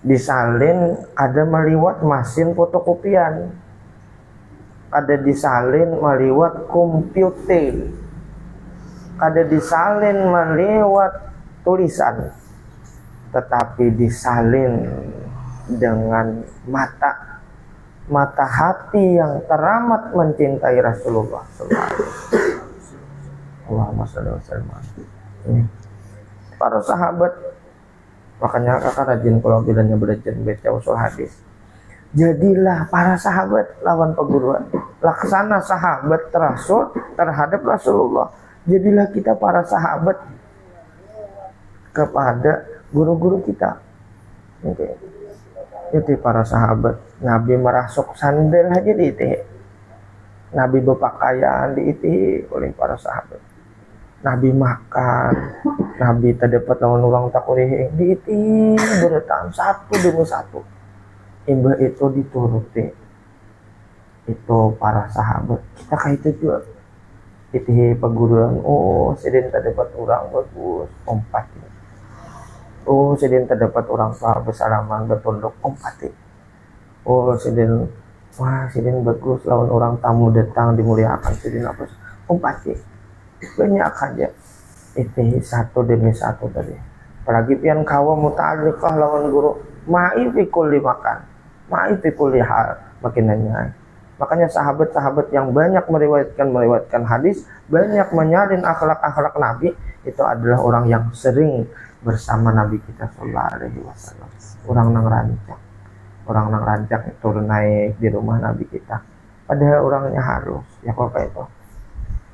Disalin ada meliwat mesin fotokopian, ada disalin meliwat komputer, ada disalin meliwat tulisan, tetapi disalin dengan mata hati yang teramat mencintai Rasulullah SAW. Allahumma shalli wa sallim. Para sahabat, makanya kakak rajin kalau bilangnya belajar baca usul hadis. Jadilah para sahabat lawan perguruan, laksana sahabat Rasul terhadap Rasulullah. Jadilah kita para sahabat kepada guru-guru kita. Oke. Itu para sahabat. Nabi merasuk sandal aja diitih. Nabi berpakaian diitih oleh para sahabat. Nabi makan, Nabi terdapat lawan orang takurih diitih beretan satu demi satu. Imbah itu dituruti. Itu para sahabat. Kita kayak itu juga. Itih perguruan. Oh, sedang terdapat orang bagus, empati. Oh, sedang terdapat orang tua bersalaman bertunduk, empati. Oh, sedang bagus lawan orang tamu datang dimuliakan, sedang apa? Empati. Banyak aja itu satu demi satu tadi. Apalagi pian kawa muta'alliqah lawan guru, ma'i fi kulli makan, ma'i fi kulli hal, makin nanya. Makanya sahabat-sahabat yang banyak meriwayatkan hadis, banyak menyalin akhlak-akhlak Nabi, itu adalah orang yang sering bersama Nabi kita sallallahu alaihi wasallam. Orang nang rancak turun naik di rumah Nabi kita. Padahal orangnya harus ya kok kayak itu.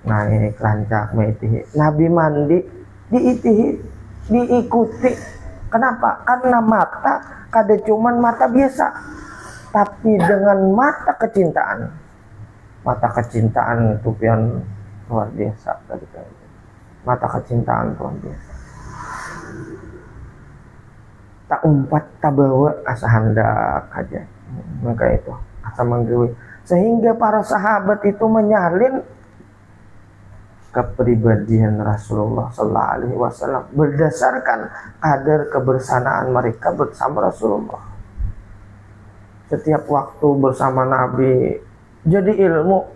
Naik rancak maitihi. Nabi mandi diitihi. diikuti. Kenapa? Karena mata kada cuman mata biasa, tapi dengan mata kecintaan. Mata kecintaan itu yang luar biasa tadi kan. Mata kecintaan luar biasa. Tak umpat tak bawa asa hendak aja. Maka itu asa menggawe. Sehingga para sahabat itu menyalin kepribadian Rasulullah Sallallahu Alaihi Wasallam berdasarkan kadar kebersamaan mereka bersama Rasulullah. Setiap waktu bersama Nabi jadi ilmu,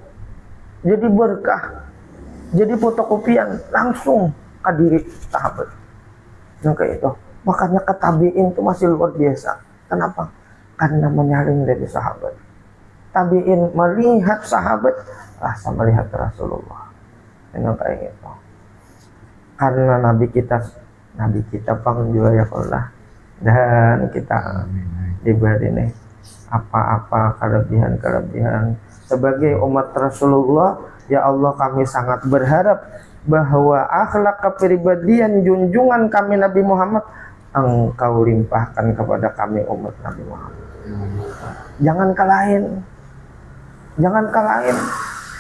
jadi berkah, jadi fotokopian langsung ke diri sahabat. Maka itu makanya ketabiin itu masih luar biasa. Kenapa? Karena menyalin dari sahabat. Tabiin melihat sahabat, rasa melihat Rasulullah. Yang kayak gitu. Karena Nabi kita panggil ya Allah, dan kita diberi nih apa-apa kelebihan sebagai umat Rasulullah. Ya Allah, kami sangat berharap bahwa akhlak kepribadian junjungan kami Nabi Muhammad Engkau limpahkan kepada kami umat Nabi Muhammad. Jangan kalahin,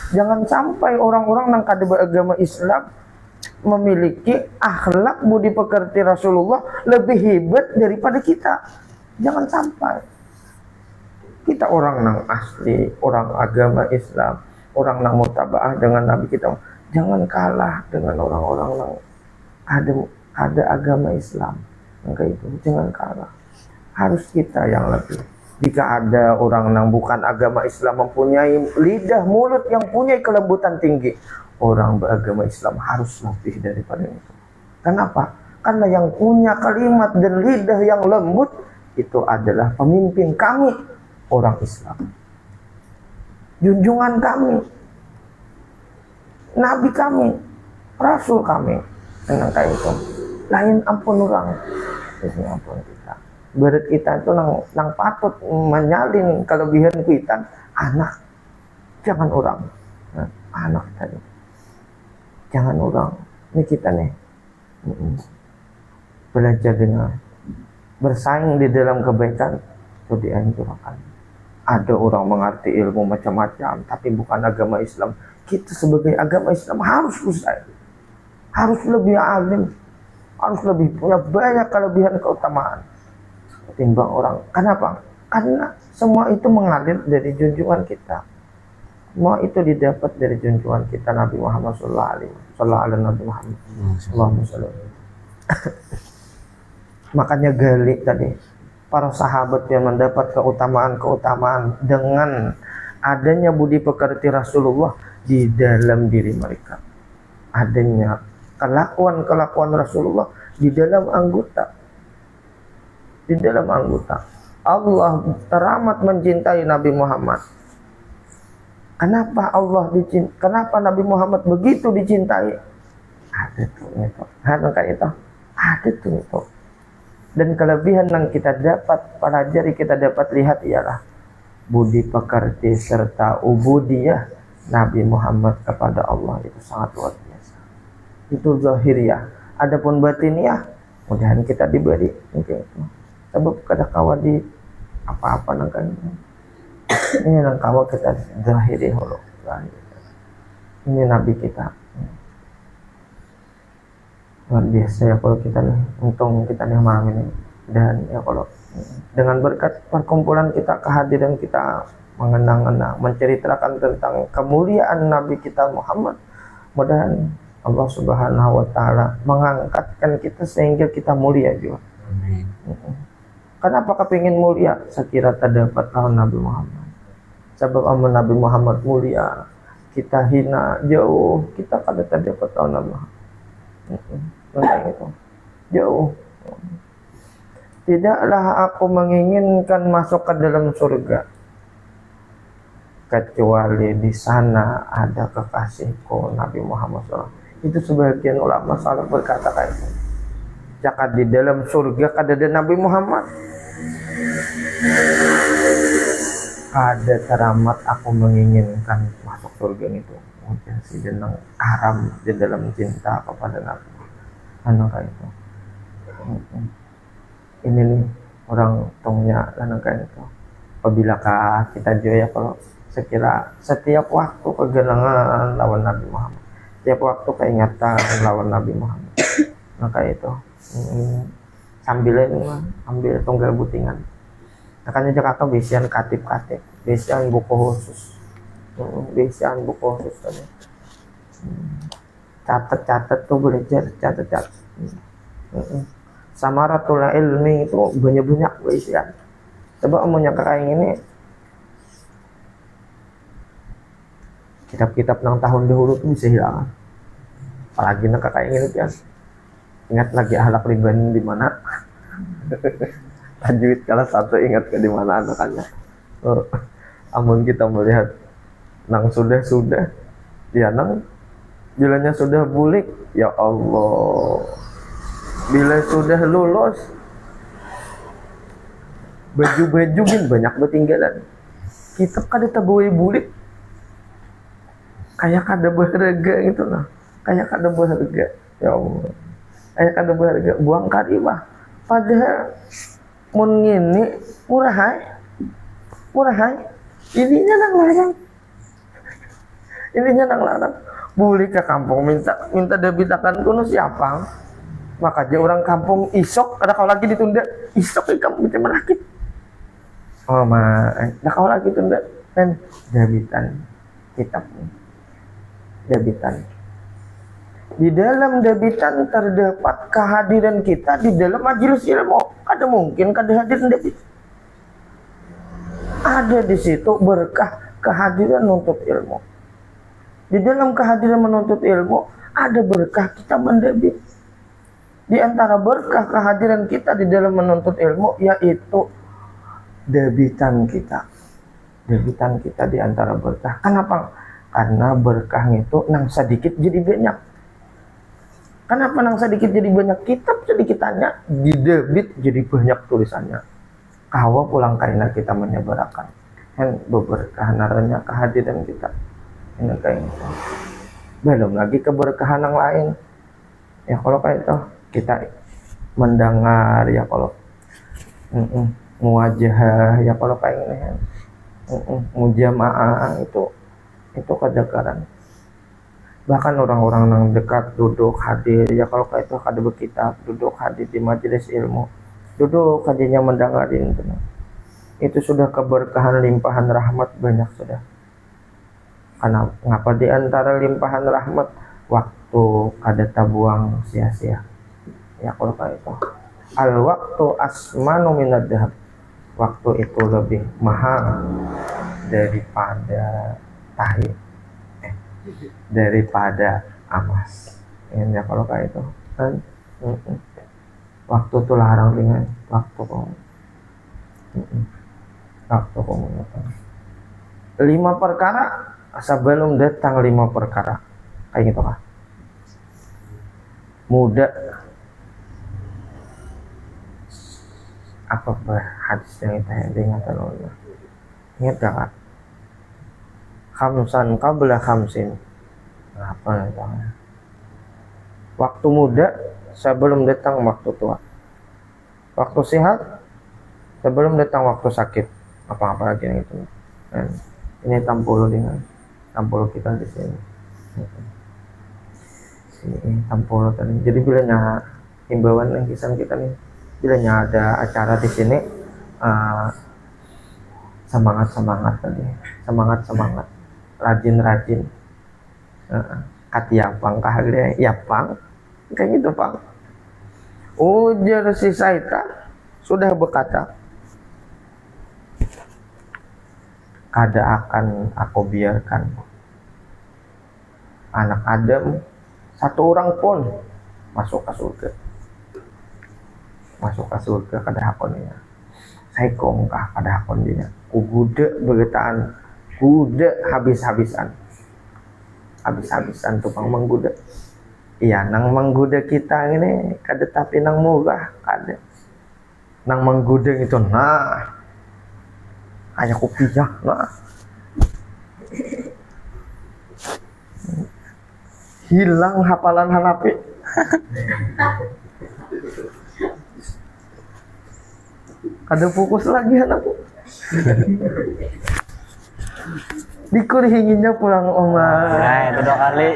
jangan sampai orang-orang yang kada beragama Islam memiliki akhlak budi pekerti Rasulullah lebih hebat daripada kita. Jangan sampai. Kita orang yang asli, orang agama Islam, orang yang mutabaah dengan Nabi kita, jangan kalah dengan orang-orang yang ada agama Islam. Maka itu jangan kalah. Harus kita yang lebih. Jika ada orang yang bukan agama Islam mempunyai lidah mulut yang punya kelembutan tinggi, orang beragama Islam harus lebih daripada itu. Kenapa? Karena yang punya kalimat dan lidah yang lembut itu adalah pemimpin kami, orang Islam. Junjungan kami, Nabi kami, Rasul kami. Dengan kayak itu, lain ampun orang, itu ampun kita. Berat kita itu nang patut menyalin kelebihan kita anak, jangan orang, anak tadi, jangan orang. Ini kita nih belajar dengan bersaing di dalam kebaikan itu dianjurkan. Ada orang mengerti ilmu macam-macam tapi bukan agama Islam. Kita sebagai agama Islam harus usai, harus lebih alim, harus lebih punya banyak kelebihan keutamaan ketimbang orang. Kenapa? Karena semua itu mengalir dari junjungan kita. Semua itu didapat dari junjungan kita Nabi Muhammad sallallahu alaihi wasallam. Makanya gali tadi para sahabat yang mendapat keutamaan-keutamaan dengan adanya budi pekerti Rasulullah di dalam diri mereka. Adanya kelakuan-kelakuan Rasulullah di dalam anggota. Di dalam anggota. Allah teramat mencintai Nabi Muhammad. Kenapa Nabi Muhammad begitu dicintai? Ada tuh itu. Ada tuh itu. Dan kelebihan yang kita dapat pelajari, kita dapat lihat ialah budi pekerti serta ubudiyah Nabi Muhammad kepada Allah itu sangat luar biasa. Itu zahiriyah. Adapun batiniah, mudahan kita diberi mungkin itu. Sebab kada kawa di apa-apa nangkan. Ini nang kawa kita zahiri holo. Ini Nabi kita. Luar biasa ya kalau kita nih, untung kita nih malam ini. Dan ya kalau dengan berkat perkumpulan kita, kehadiran kita mengenang-enang, menceritakan tentang kemuliaan Nabi kita Muhammad, mudah-mudahan Allah Subhanahu wa Ta'ala mengangkatkan kita sehingga kita mulia juga. Amin. Kenapa kepingin mulia? Sekira terdapat tahun Nabi Muhammad. Sebab amal Nabi Muhammad mulia, kita hina jauh, kita kada terdapat tahun Nabi Muhammad. Tentang itu jauh. Tidaklah aku menginginkan masuk ke dalam surga kecuali di sana ada kekasihku Nabi Muhammad SAW. Itu sebagian ulama salaf berkata kayak itu. Jika di dalam surga ada Nabi Muhammad, ada teramat aku menginginkan masuk surga itu. Mungkin si jenang haram di dalam cinta kepada Nabi. Anak itu. Ini nih orang tongnya dan kayak itu. Apabila kita juga ya kalau sekira setiap waktu kegenangan lawan Nabi Muhammad, setiap waktu keingatan lawan Nabi Muhammad, maka itu sambil ambil tunggal butingan. Makanya Jakarta bisian katip-katip, bisian buku khusus, bisian buku khusus tadi. Catat-catat tuh belajar, catat-catat. Samaratul ilmi itu banyak-banyak bisian. Coba omongnya kakak ini kitab-kitab nang tahun dahulu tuh bisa hilang. Apalagi nak kakak ini kan. Ingat lagi ahlak riban di mana? Tajwid kalau satu ingat ke di mana anak-anaknya. Amun kita melihat nang sudah dia nang bilanya sudah bulik, ya Allah. Bila sudah lulus baju-baju banyak ketinggalan. Kitab kada tabuai bulik. Kayak kada berharga gitu nah. Kayak kada berharga. Ya Allah. Kayak kada berharga, buang karibah. Padahal mun ngini murah. Ininya nang larang. Boleh ke kampung minta debitakan kuno siapa? Maka aja orang kampung isok ada kau lagi ditunda. Isok kamu bisa merakit. Oh ada kau lagi tunda kan debitan kitab. Debitan. Di dalam debitan terdapat kehadiran kita di dalam majelis ilmu. Ada mungkin kada hadir debit. Ada di situ berkah kehadiran menuntut ilmu. Di dalam kehadiran menuntut ilmu ada berkah kita mendebit. Di antara berkah kehadiran kita di dalam menuntut ilmu yaitu debitan kita. Debitan kita di antara berkah. Kenapa? Karena berkah itu nang sedikit jadi banyak. Kenapa nang sedikit jadi banyak? Kitab sedikitannya didebit jadi banyak tulisannya. Kawa pulang karena kita menyebarkan. Kan berkah naranya kehadiran kita. Ini kayak gitu. Belum lagi keberkahan yang lain. Ya kalau kayak itu kita mendengar ya kalau muwajah ya kalau kayak ini mujamaah itu kedekaran. Bahkan orang-orang yang dekat duduk hadir ya kalau kayak itu kada berkitab duduk hadir di majelis ilmu duduk hadirnya mendengarin itu sudah keberkahan limpahan rahmat banyak sudah. Karena ngapa di antara limpahan rahmat waktu kada tabuang sia-sia ya kalau kayak itu al waktu asmanu minad dhahab, waktu itu lebih mahal daripada tahi daripada emas. Ya kalau kayak itu kan waktu itu larang dengan waktu kamu 5 perkara sebelum datang 5 perkara kayak gitu kah? Muda apa hadis yang kita ingat Allah ingat gak kak? Khamsan qabla khamsin apa namanya? Waktu muda sebelum datang waktu tua. Waktu sehat sebelum datang waktu sakit. Apa-apa lagi yang itu. Dan ini tampul kita di sini. Ini tampul tadi. Jadi bilanya himbauan yang kisan kita nih, bilanya ada acara di sini semangat tadi. Semangat. Rajin katiapang kahagre yapang kayak gitu pang. Ujar si Saitan sudah berkata, kada akan aku biarkan anak Adam satu orang pun masuk ke surga kada hakonnya. Saya kongkah kada hakonnya. Kugude begetaan gude habis-habisan tukang mengguda. Iya nang mengguda kita ini kada tapi nang murah kada nang mengguda itu nah kayak kopinya nah hilang hafalan halapi Kada fokus lagi anakku. Dikur inginnya pulang oma. Nah, itu 2 kali.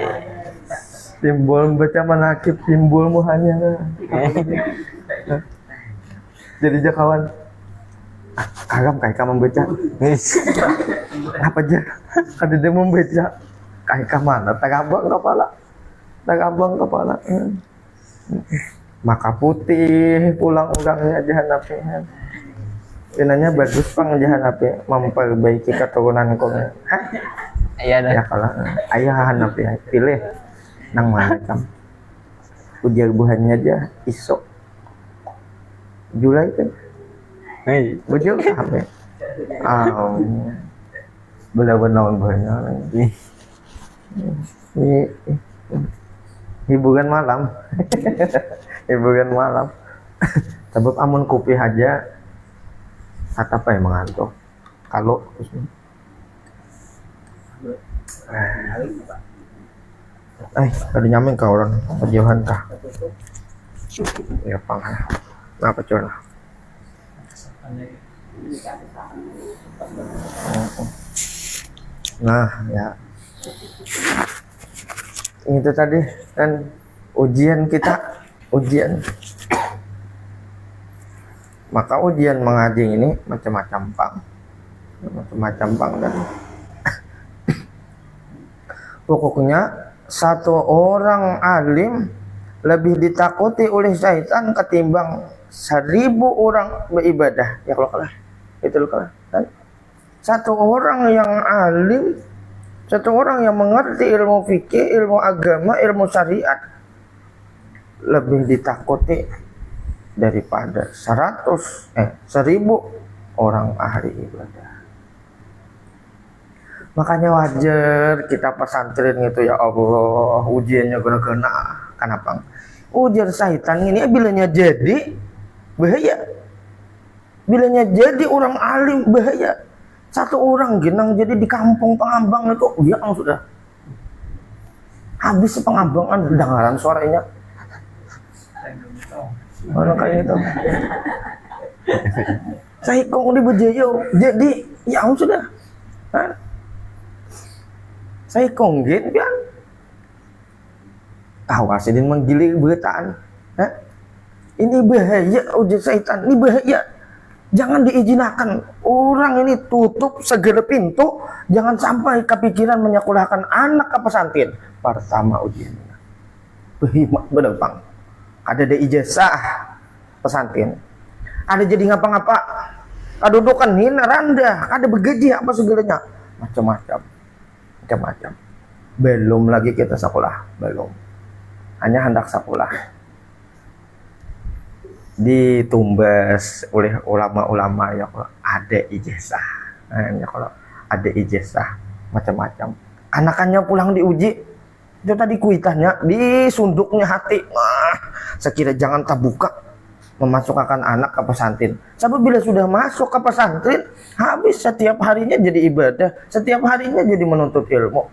Timbul baca manakib timbul muhanya. Jadi kawan. Kagam kayak membaca. Apa aja? Kada dia membaca. Kayak mana? Tagabang kepala. Maka putih pulang orangnya jahanapnya. Pinanya bagus pang jahanapnya memperbaiki keturunanku. Hah? Iya dah. Ya kalau ayah hanapnya pilih nang mana kam. Ujar buhannya aja isok. Julai kan. Hei. Bujur sampai. Benar-benar buhannya. Ini hiburan malam. Hiburan malam. Sebab amun kopi aja kata apa yang mengantuk. Kalau tadi nyamin kau orang perjauhan kah? Ya pangan. Apa cuman? Nah, ya. Itu tadi kan ujian kita, ujian. Maka ujian mengaji ini macam-macam pang dan pokoknya satu orang alim lebih ditakuti oleh syaitan ketimbang 1000 orang beribadah. Ya kalau kalah, itu kalah. Kan? Satu orang yang alim, satu orang yang mengerti ilmu fikih, ilmu agama, ilmu syariat lebih ditakuti daripada 1000 orang ahli ibadah. Makanya wajar kita pesantren itu ya Allah ujiannya kena kenapa? Ujian syaitan ini bilanya jadi bahaya. Bilanya jadi orang alim bahaya. Satu orang genang jadi di kampung Pengambang itu ya sudah habis pengambangan dengaran suaranya. Orang kayak itu. Saya kong di Bejayo jadi ya sudah. Hah? Saya konggit kan awas ini menggilir bertaan. Ini bahaya ujian syaitan, ini bahaya. Jangan diizinkan orang ini tutup segala pintu, jangan sampai kepikiran menyekolahkan anak ke pesantren. Pertama ujiannya behimak bedempang ada ijazah pesantren, ada jadi ngapa-ngapa, kedudukan hina rendah, ada begaji apa segalanya, macam-macam. Belum lagi kita sekolah, belum. Hanya hendak sekolah. Ditumbas oleh ulama-ulama ya kalau ada ijazah. Ya kalau ada ijazah macam-macam. Anakannya pulang diuji. Itu tadi kuitannya disunduknya hati. Sekira jangan terbuka memasukkan anak ke pesantren. Sebab bila sudah masuk ke pesantren, habis setiap harinya jadi ibadah, setiap harinya jadi menuntut ilmu.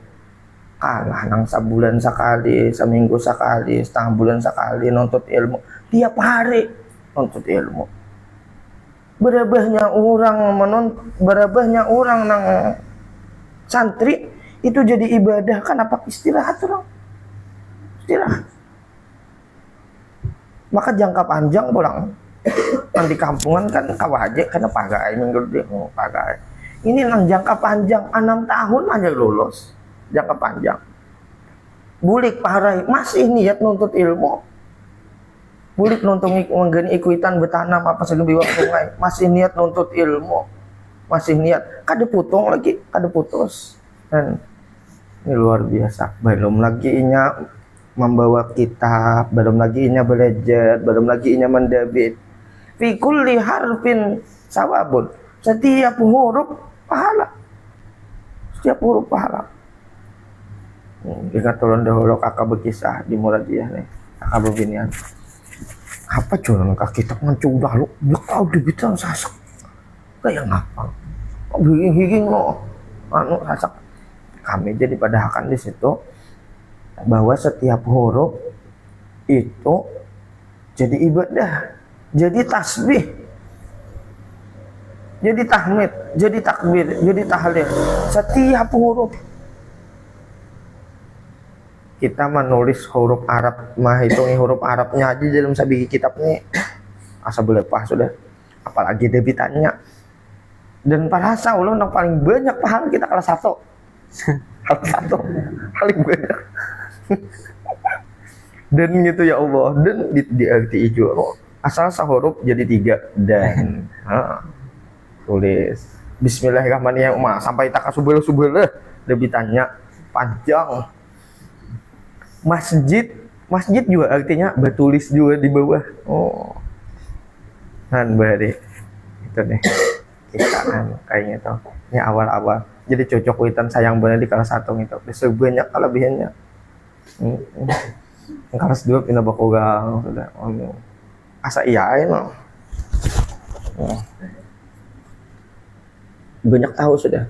Kalah nang sebulan sekali, seminggu sekali, setengah bulan sekali nuntut ilmu. Tiap hari nuntut ilmu. Berabahnya orang nang santri itu jadi ibadah. Kenapa istirahat orang? Istirahat. Maka jangka panjang pulang nanti kampungan kan kawaje karena pagai minggu dia mau pagai ini nang jangka panjang 6 tahun aja lulus jangka panjang bulik parai masih niat nuntut ilmu bulik nonton menggani ikuitan betanam apa segala biwak sungai masih niat nuntut ilmu masih niat kada putung lagi kada putus dan ini luar biasa belum lagi nya membawa kitab, belum lagi inya belajar, belum lagi inya mendabit. Fi kulli harfin sawabun. Setiap huruf pahala. Setiap huruf pahala. Ingat turun dahulu kakak berkisah di Muradiyah nih. Kakak berbinian. Apa cuman kak kitab mencudah lu? Ya kau dibilang sasak. Kayak ngapa? Kok higing lo? Anu sasak. Kami jadi pada akan di situ. Bahwa setiap huruf itu jadi ibadah, jadi tasbih. jadi tahmid, jadi takbir, jadi tahlil. Setiap huruf. Kita menulis huruf Arab, mah hitungi huruf Arabnya aja dalam sabiki kitabnya asa belepah sudah. Apalagi debitannya. Dan parasa ulun yang paling banyak pahala kita kelas 1. Kelas 1 paling banyak. Dan gitu ya Allah, dan di arti hijau asal sahuruf jadi 3 dan tulis Bismillahirrahmanirrahim sampai takasubul debitannya panjang. Masjid juga artinya bertulis juga di bawah. Nan bari itu nih kita kan kayaknya tuh ini awal-awal jadi cocok witan sayang bener di kelas 1 itu sebanyak kelebihannya. Kelas 2 pindah bakogang sudah asa iya no. Banyak tahu sudah.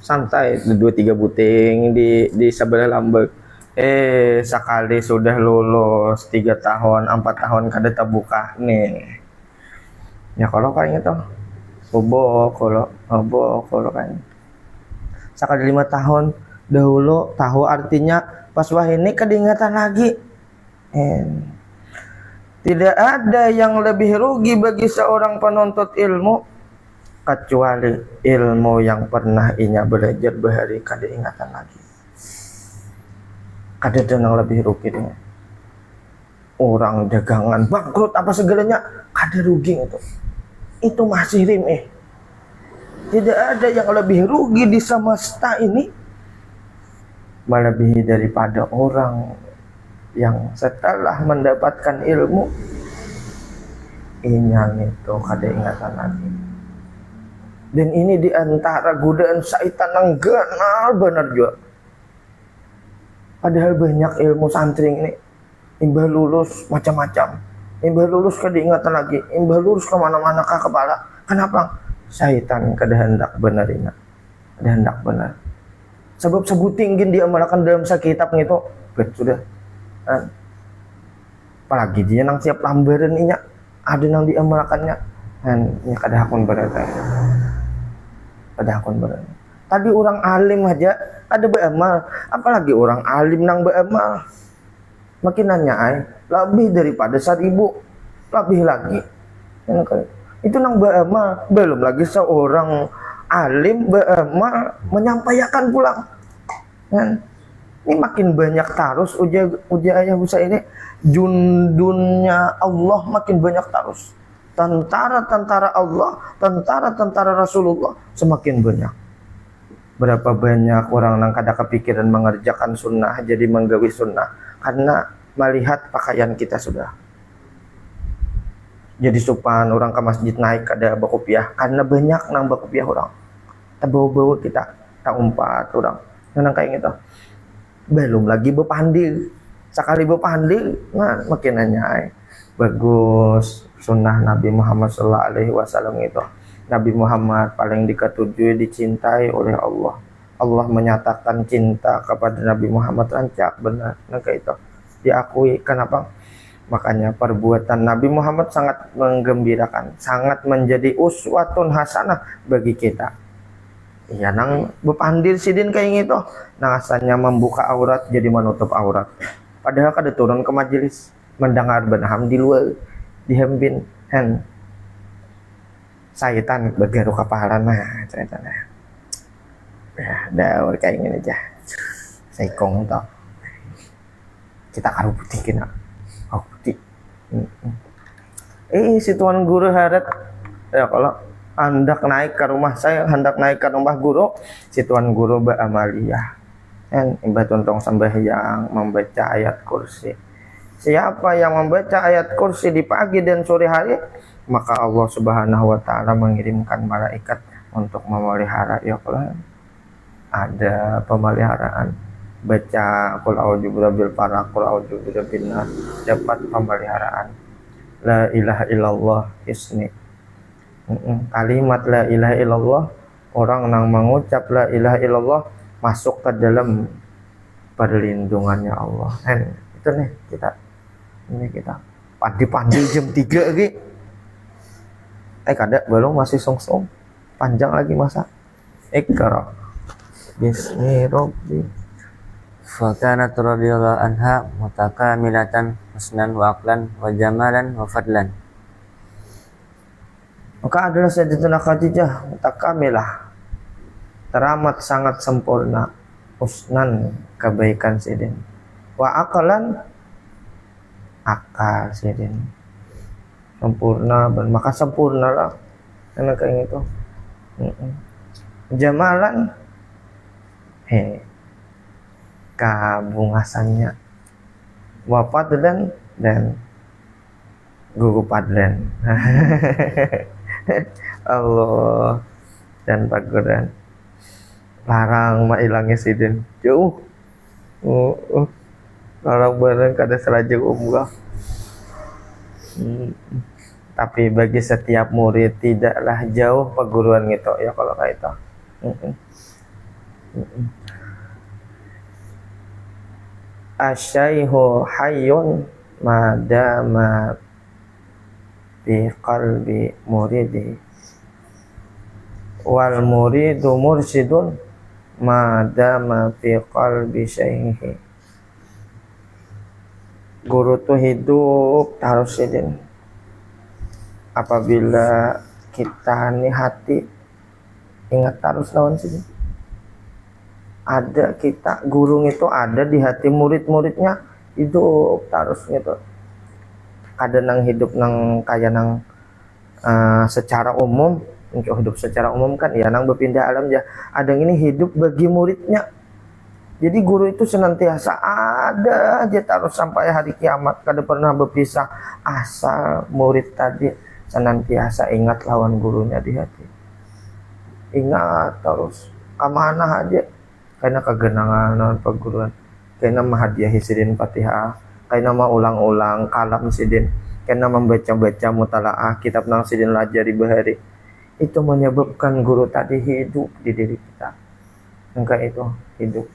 Santai 2-3 buting di sebelah Lambek. Sekali sudah lulus 3 tahun 4 tahun kada terbuka nih. Ya kalau kayak gitu bobo kalau kayak sekali 5 tahun dahulu tahu artinya pas wah ini keingatan lagi. Tidak ada yang lebih rugi bagi seorang penuntut ilmu kecuali ilmu yang pernah inya belajar bahari kada ingatan lagi. Kada ada yang lebih rugi dengan orang dagangan bangkrut apa segalanya kada rugi itu masih rimeh. Tidak ada yang lebih rugi di semesta ini melebihi daripada orang yang setelah mendapatkan ilmu inyang itu kada ingatan lagi. Dan ini diantara godaan syaitan yang ganal benar juga. Padahal banyak ilmu santri ini imbah lulus macam-macam, imbah lulus kada ingatan lagi, imbah lulus kemana-mana ke kepala. Kenapa? Syaitan kada hendak benar ini, kada hendak benar. Sebab sebuting dia melakukan dalam sekitab itu sudah. Apalagi dia nang siap lambaran ini ada nang diamalakannya dan ini kada hakun berada. Kada hakun berada. Tadi orang alim aja ada beramal, apalagi orang alim nang beramal. Makin nanya lebih daripada 1000, lebih lagi. Itu nang beramal, belum lagi seorang alim beramal menyampaikan pulang. Kan? Ini makin banyak tarus uja ayah busa ini jundunnya Allah makin banyak tarus. Tentara-tentara Allah, tentara-tentara Rasulullah semakin banyak. Berapa banyak orang yang kada kepikiran mengerjakan sunnah jadi menggawi sunnah karena melihat pakaian kita sudah. Jadi sopan orang ke masjid naik kada bakopiah karena banyak nang bakopiah orang. Tabawa-bawa kita tak umpat orang. Nang kayak gitu. Belum lagi berpandil. Sekali berpandil, nah makin nanya bagus sunnah Nabi Muhammad SAW itu. Nabi Muhammad paling diketujui dicintai oleh Allah. Allah menyatakan cinta kepada Nabi Muhammad rancak benar. Nah kayak itu diakui. Kenapa? Makanya perbuatan Nabi Muhammad sangat menggembirakan, sangat menjadi uswatun hasanah bagi kita. Iya nang bepandir sidin kayak gitu, nang asalnya membuka aurat jadi menutup aurat. Padahal kada turun ke majelis mendengar benham di luar dihembin hen syaitan bergaru kepahalan nah syaitan ya dah kayak gini aja saikong toh kita karu putih kena putih si tuan guru harat ya kalau hendak naik ke rumah saya, hendak naik ke rumah guru, si tuan guru beramaliyah. Dan imbah tuntong sembahyang membaca ayat kursi. Siapa yang membaca ayat kursi di pagi dan sore hari, maka Allah Subhanahu wa taala mengirimkan malaikat untuk memelihara ya Allah. Ada pemeliharaan. Baca qul a'udzu birabbil falaq, qul a'udzu birabbin nas, dapat pemeliharaan. La ilaha illallah isni. Kalimat la ilaha illallah, orang yang mengucap la ilaha illallah masuk ke dalam perlindungannya Allah. Itu nih kita pandi-pandi jam 3 lagi Kada belum, masih sungsung, panjang lagi masa. Iqra bismi rabbi. Fakanat radhiyallahu anha mutakamilatan husnan wa aqlan wa jamalan wa fadlan. Maka adalah Sayyidatuna Khadijah mutakamilah, teramat sangat sempurna, husnan kebaikan sidin, wa aqlan akal sidin, sempurna, maka sempurnalah karena kayak gitu. Jamalan kabungasannya, wa fadlan dan gugu padlan. Allah dan paguran larang mah ilangnya sidin jauh. Larang bareng kada serajeng umrah. Tapi bagi setiap murid tidaklah jauh perguruan gitu ya kalau kayak itu. Asyaihu hayyun madama fi qalbi muridi wal muridu mursidun madama fi qalbi syaihi. Guru tuh hidup harus sidin apabila kita nih hati ingat terus lawan sidin. Ada kita guru itu ada di hati murid-muridnya, hidup terus gitu. Ada nang hidup nang kaya nang secara umum, untuk hidup secara umum kan ya nang berpindah alam ya. Ada yang ini hidup bagi muridnya. Jadi guru itu senantiasa ada aja terus sampai hari kiamat, kada pernah berpisah. Asal murid tadi senantiasa ingat lawan gurunya di hati. Ingat terus kemana aja, karena kegenangan perguruan, karena mahadiahi sidin Fatihah, karena ulang-ulang kalam sidin, karena membaca-baca mutalaah kitab nang sidin lajari bahari. Itu menyebabkan guru tadi hidup di diri kita. Engkau itu hidup.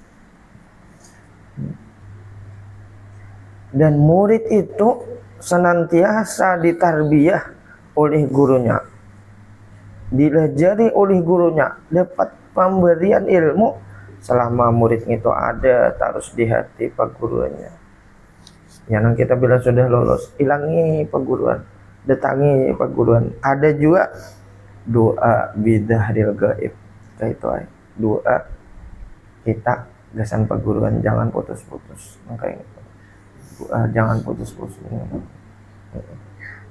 Dan murid itu senantiasa ditarbiyah oleh gurunya, dilajari oleh gurunya, dapat pemberian ilmu selama murid itu ada terus di hati perguruannya. Ya nang kita bila sudah lulus, ilangi perguruan, datangi perguruan. Ada juga doa bidahril gaib, kayak itu ay. Doa kita gasan perguruan jangan putus-putus, makanya doa jangan putus-putus.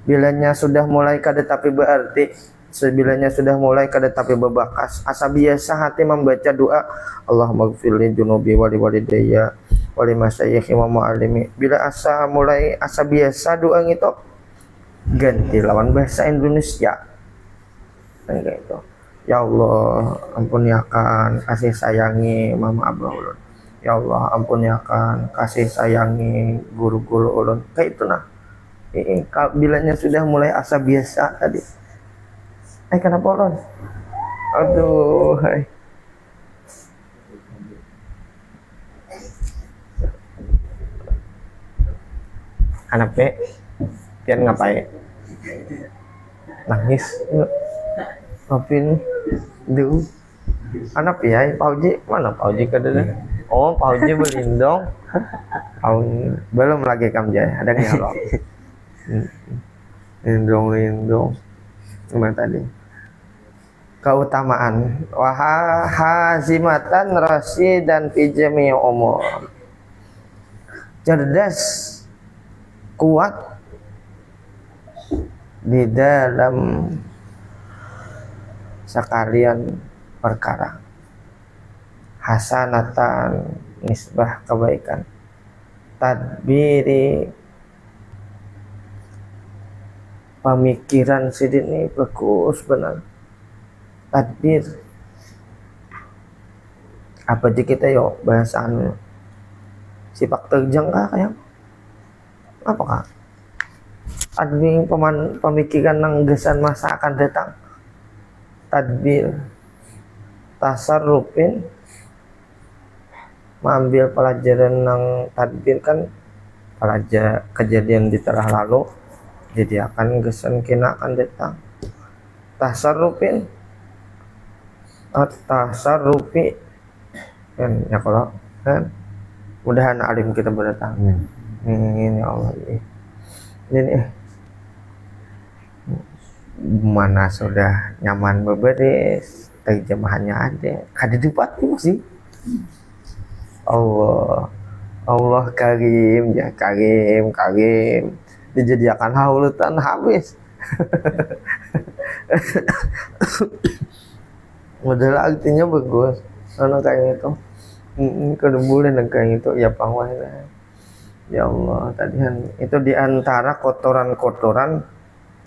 Bilanya sudah mulai kada tapi berarti, sebilanya sudah mulai kada tapi berbakas, asa biasa hati membaca doa Allahumma gfirli junubi wali walidayya wali masyayikhi wa mu'allimi. Bila asa mulai asa biasa doa itu, ganti lawan bahasa Indonesia kayak itu. Ya Allah ampuniakan kasih sayangi mama abah ulun. Ya Allah ampuniakan kasih sayangi guru-guru ulun, kayak itu nah. Bilanya sudah mulai asa biasa tadi. Kenapa ulun? Aduh, hai. Anak pe, pian ngapain? Nangis. Ngapin? Duh. Anak ya, Pauji mana Pauji kadang? Oh, Pauji berlindung. Belum lagi kamjay, ada nyalok. Lindung. Gimana tadi? Keutamaan wahazimatan rasyidan fi jami'i umur. Cerdas, kuat di dalam sekalian perkara. Hasanatan nisbah kebaikan, tadbiri pemikiran sidin ini bagus benar. Tadbir apa di kita yo bahasaan sifat terjang kah kayak apa kah? Tadbir pemikiran nang gesan masa akan datang. Tadbir tasarrufin mengambil pelajaran nang tadbir kan pelajar kejadian di telah lalu, jadi akan gesan kena akan datang. tasarrufin at-tasarrufi kan ya kalau kan mudahan alim kita berdatang. Ini Allah ini mana sudah nyaman beberes terjemahannya ada kada dipati sih. Allah karim ya karim dijadikan haulutan habis. Modal artinya bagus karena kayak itu kada boleh kayak itu ya pangwahnya ya Allah tadi itu diantara kotoran-kotoran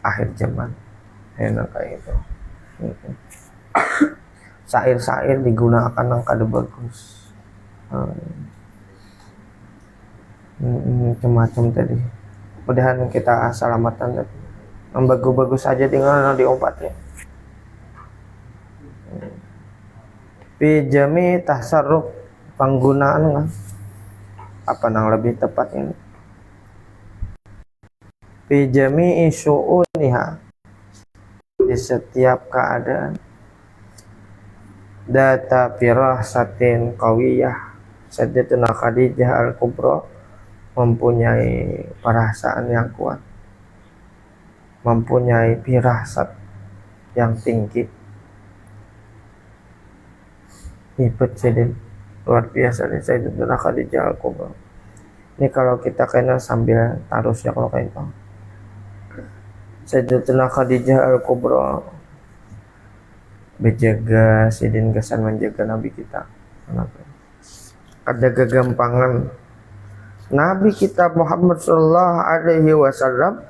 akhir zaman enak kayak itu. Sair-sair digunakan yang kada bagus macam-macam tadi mudahan kita selamatan yang bagus-bagus aja tinggal diompatnya. Pijami tasarruf penggunaan kan apa yang lebih tepat ini pijami isu'uniha di setiap keadaan data firasatin qawiyah. Sayyidatuna Khadijah Al-Kubra mempunyai perasaan yang kuat, mempunyai firasat yang tinggi. Hebat Sayyidin, luar biasa nih Sayyidatuna Khadijah Al-Kubra. Ini kalau kita kena sambil tarus ya kalau kayak itu. Sayyidatuna Khadijah Al-Kubra berjaga Sayyidin kesan menjaga Nabi kita. Ada kegampangan Nabi kita Muhammad sallallahu alaihi wasallam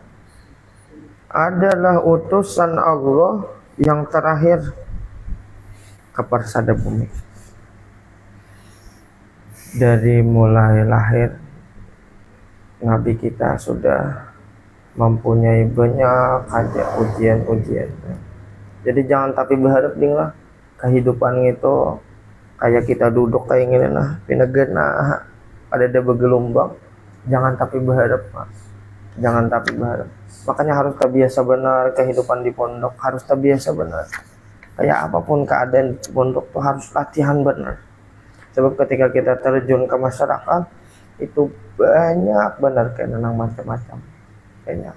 adalah utusan Allah yang terakhir ke persada bumi. Dari mulai lahir Nabi kita sudah mempunyai banyak aja ujian-ujian. Jadi jangan tapi berharap dengan kehidupan itu kayak kita duduk kayak gini nah pinagena ada bergelombang. Jangan tapi berharap mas. Jangan tapi berharap. Makanya harus terbiasa benar kehidupan di pondok, harus terbiasa benar. Kayak apapun keadaan di pondok tuh harus latihan benar. Sebab ketika kita terjun ke masyarakat itu banyak benar kayak macam-macam. Banyak.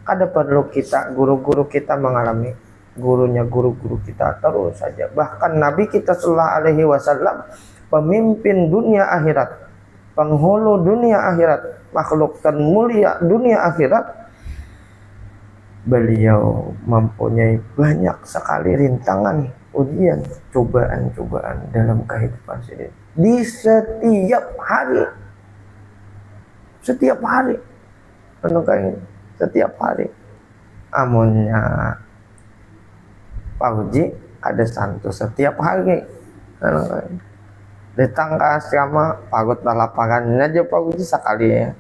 Ada perlu kita guru-guru kita mengalami gurunya guru-guru kita terus saja. Bahkan Nabi kita sallallahu alaihi wasallam pemimpin dunia akhirat, penghulu dunia akhirat, makhluk termulia dunia akhirat. Beliau mempunyai banyak sekali rintangan, ujian, cobaan-cobaan dalam kehidupan ini. Di setiap hari. Setiap hari. Setiap hari. Amunnya Pak Uji ada santu setiap hari. Datang ke asrama pagut lapangan aja Pak Uji sekali ya.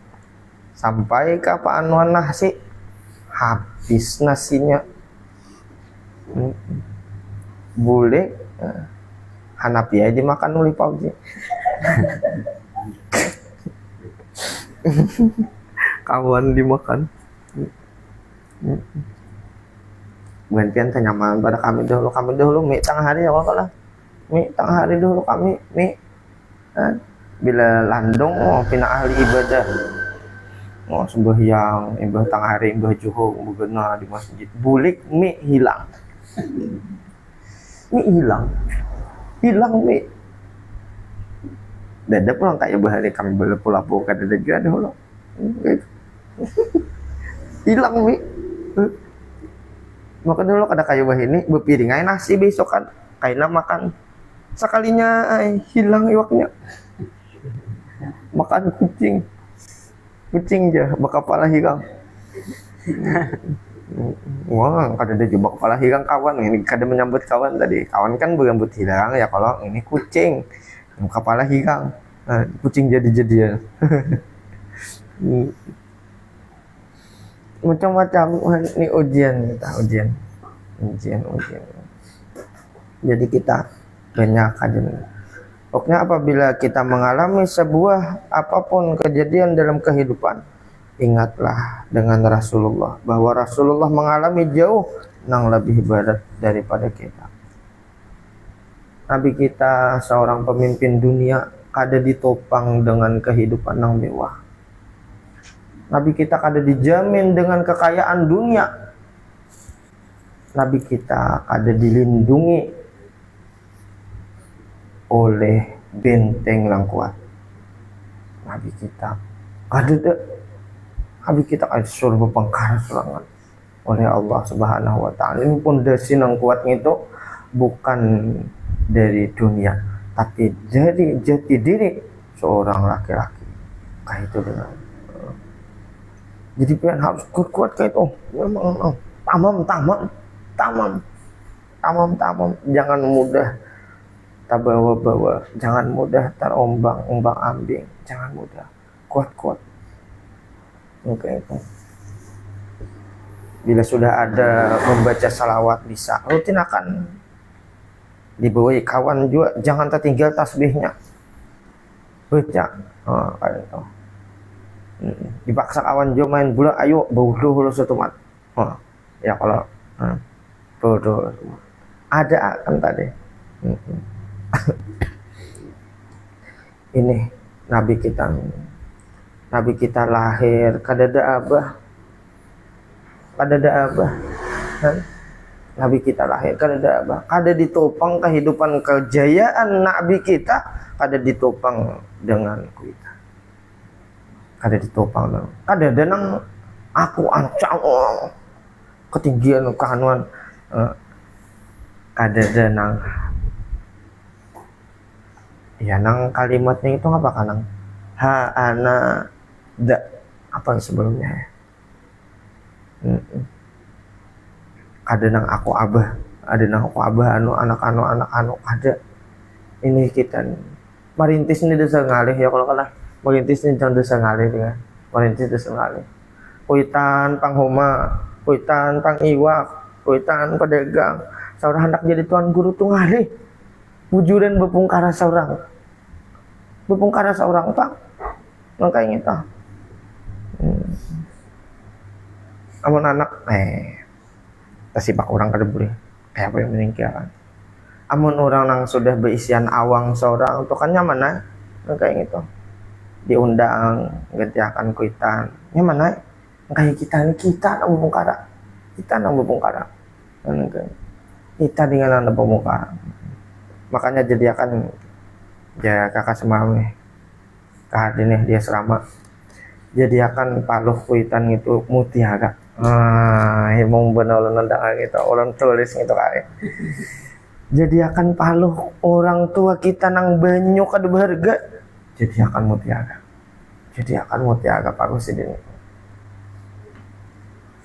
Sampai ke Pak Anwar nasi habis nasinya. Boleh Hanapi aja dimakan oleh Pak Uji. Kawan dimakan. Gantian kenyaman pada kami dahulu mi tengah hari ya kalau mi tengah hari dulu kami mi bila landung pina ahli ibadah sembahyang ibadah tengah hari ibadah juhur begena di masjid bulik mi hilang mi dada pulang kayak bahari kami berlapu-lapu kada ada dulu hilang mi. Maka dulu kada kayu bah ini berpiring ay nasi besok kan kaina makan sekalinya hilang iwaknya makan kucing aja bakapala hilang. Wah kada ada juga kepala hilang kawan ini kada menyambut kawan tadi kawan kan berambut hilang ya kalau ini kucing kepala hilang kucing jadi-jadian. Macam-macam ini ujian. Jadi kita banyak aja. Pokoknya apabila kita mengalami sebuah apapun kejadian dalam kehidupan, ingatlah dengan Rasulullah bahwa Rasulullah mengalami jauh nang lebih berat daripada kita. Nabi kita seorang pemimpin dunia kada ditopang dengan kehidupan nang mewah. Nabi kita kada dijamin dengan kekayaan dunia. Nabi kita kada dilindungi oleh benteng yang kuat. Nabi kita kada suruh berpengkar serangan oleh Allah Subhanahu wa taala. Ini pondasi yang kuat itu bukan dari dunia, tapi dari jati diri seorang laki-laki. Kayak itu dengan. Jadi pian harus kuat kayak itu. Memang tamam. Jangan mudah terbawa-bawa, jangan mudah terombang-ambing, jangan mudah. Kuat. Oke itu. Bila sudah ada membaca salawat bisa rutin akan dibawai kawan juga, jangan tertinggal tasbihnya, baca kayak itu. Dipaksa kawan juga main bola, ayo bodoh satu mat. Ya kalau bodoh ada akan tadi. Ini Nabi kita lahir kadada abah. Nabi kita lahir kadada abah, kada ditopang kehidupan kejayaan Nabi kita, kada ditopang dengan kita. Kada ditopang dengan. Kada denang aku ancang ketinggian kahanuan, kada denang. Ya nang kalimatnya itu apa kanang? Ha ana da apa sebelumnya ya? Ada nang aku abah anu anak ada. Ini kita merintis ini desa ngalih ya, kalau kalah merintis ini jangan desa ngalih ya. Merintis desa ngalih. Kuitan panghoma, kuitan pangiwak, kuitan pedagang. Saurang hendak jadi tuan guru tuh ngalih. Wujudan bepungkara seorang pak, makanya kita amun anak tasipak orang kada boleh kayak apa yang meninggalkan. Amun orang nang sudah berisian awang seorang itu kan nyaman kayak gitu, diundang ganti akan kuitan nyaman kayak kita nang bepungkara, kita dengan anda pemungkara. Makanya jadi akan ya kakak semami kahadin dia serama jadi akan paluh kuitan itu mutiara himong benolon nendang gitu orang tulis gitu kayak jadi akan paluh orang tua kita nang banyu kada berharga jadi akan mutiara pak Gusidin.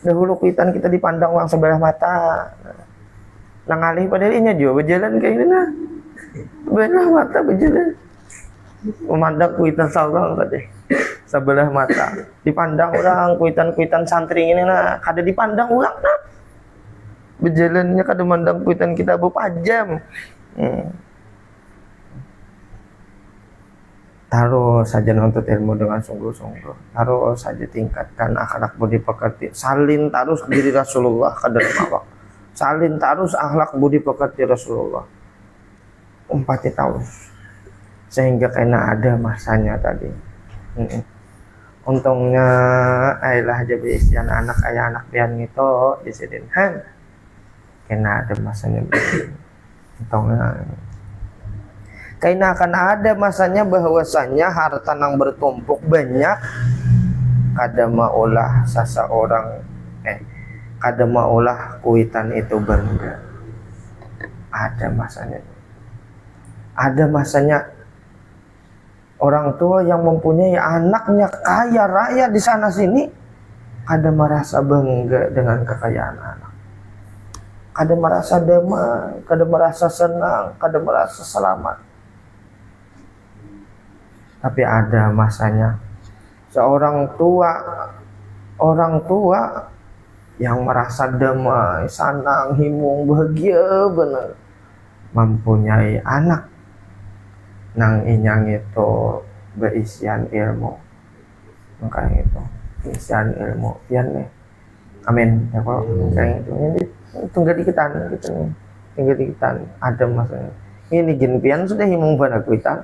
Dahulu kuitan kita dipandang orang sebelah mata nang alih padahal ini juga berjalan kayak gini sebelah mata berjalan memandang kuitan seorang tadi sebelah mata dipandang orang kuitan santri ini kada dipandang orang berjalannya kada mandang kuitan kita berpajam. Taruh saja nuntut ilmu dengan sungguh-sungguh, taruh saja tingkatkan akhlak budi pekerti, salin terus diri Rasulullah kadar mawak, salin terus akhlak budi pekerti Rasulullah. Umpati tahu sehingga kena ada masanya tadi. Untungnya ailah jadi isian anak pian itu disidin kena ada masanya. Untungnya kena akan ada masanya bahwasanya harta yang bertumpuk banyak kada maulah seseorang kada maulah kuitan itu bangga. Ada masanya orang tua yang mempunyai anaknya kaya raya di sana sini kada merasa bangga dengan kekayaan anak, kada merasa damai, kada merasa senang, kada merasa selamat. Tapi ada masanya seorang orang tua yang merasa damai, senang, himung, bahagia benar mempunyai anak nang inyang itu berisian ilmu. Makanya itu isian ilmu pian nih. Amin ya kalau kayak itu. tunggal dikitan gitu nih, tinggal dikitan ada maksudnya ini genpian sudah himung bana kita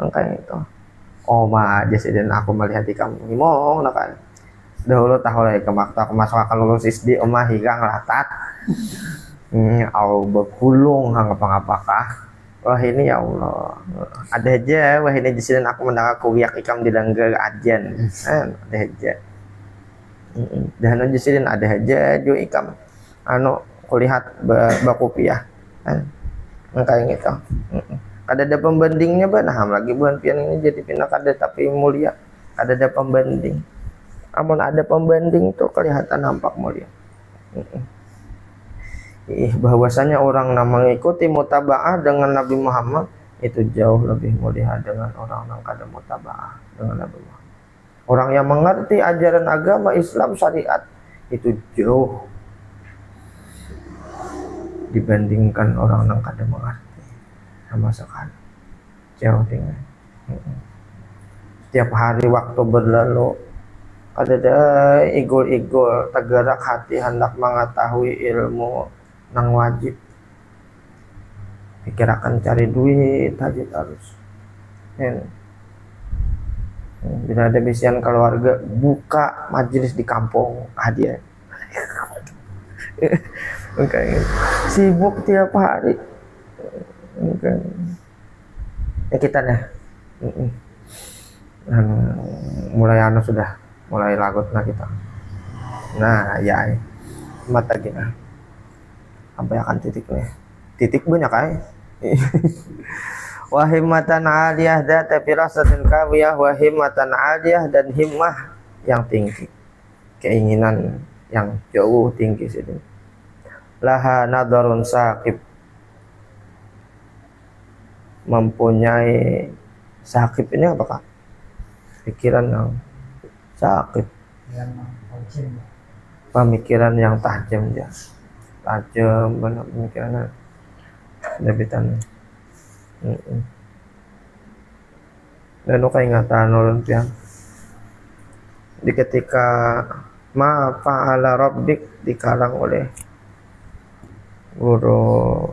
angka itu oma aja sih dan aku melihat di kamu himong nak kan dahulu tahu lagi kemakta aku masuk akal lulus SD oma higang latat au berkulung ngapa-ngapakah. Wah ini ya Allah, ada aja. Wah ini jisidan aku mendengar kuyak ikam di langgar ajan, ada aja. Dan jisidan ada aja jo ikam, kulihat bakopiah, kayak gitu. Kada ada pembandingnya banah lagi bukan pian ini jadi pindah kada tapi mulia, kada ada pembanding. Amun ada pembanding tuh kelihatan nampak mulia. Bahwasanya orang yang mengikuti mutaba'ah dengan Nabi Muhammad itu jauh lebih mulia dengan orang yang kada mutaba'ah dengan Nabi Muhammad. Orang yang mengerti ajaran agama Islam syariat itu jauh dibandingkan orang yang kada mengerti sama sekali. Jauh dengan. Setiap hari waktu berlalu ada igul-igul tergerak hati hendak mengetahui ilmu nang wajib pikirakan cari duit aja terus bila ada bisian keluarga buka majelis di kampung hadiah sibuk tiap hari ya kita nih mulai sudah mulai lagut nah kita nah ya mata kita sampai akan titik banyak wahimatan aliyah data firasatin kawiyah wahimatan aliyah dan himmah yang tinggi keinginan yang jauh tinggi sih laha nadarun saqib mempunyai saqib ini apakah pikiran yang saqib pemikiran yang tajam ya tajam banget pemikirannya debitan dan keingatan ulun pian di ketika ma fa'ala rabbik dikarang oleh guru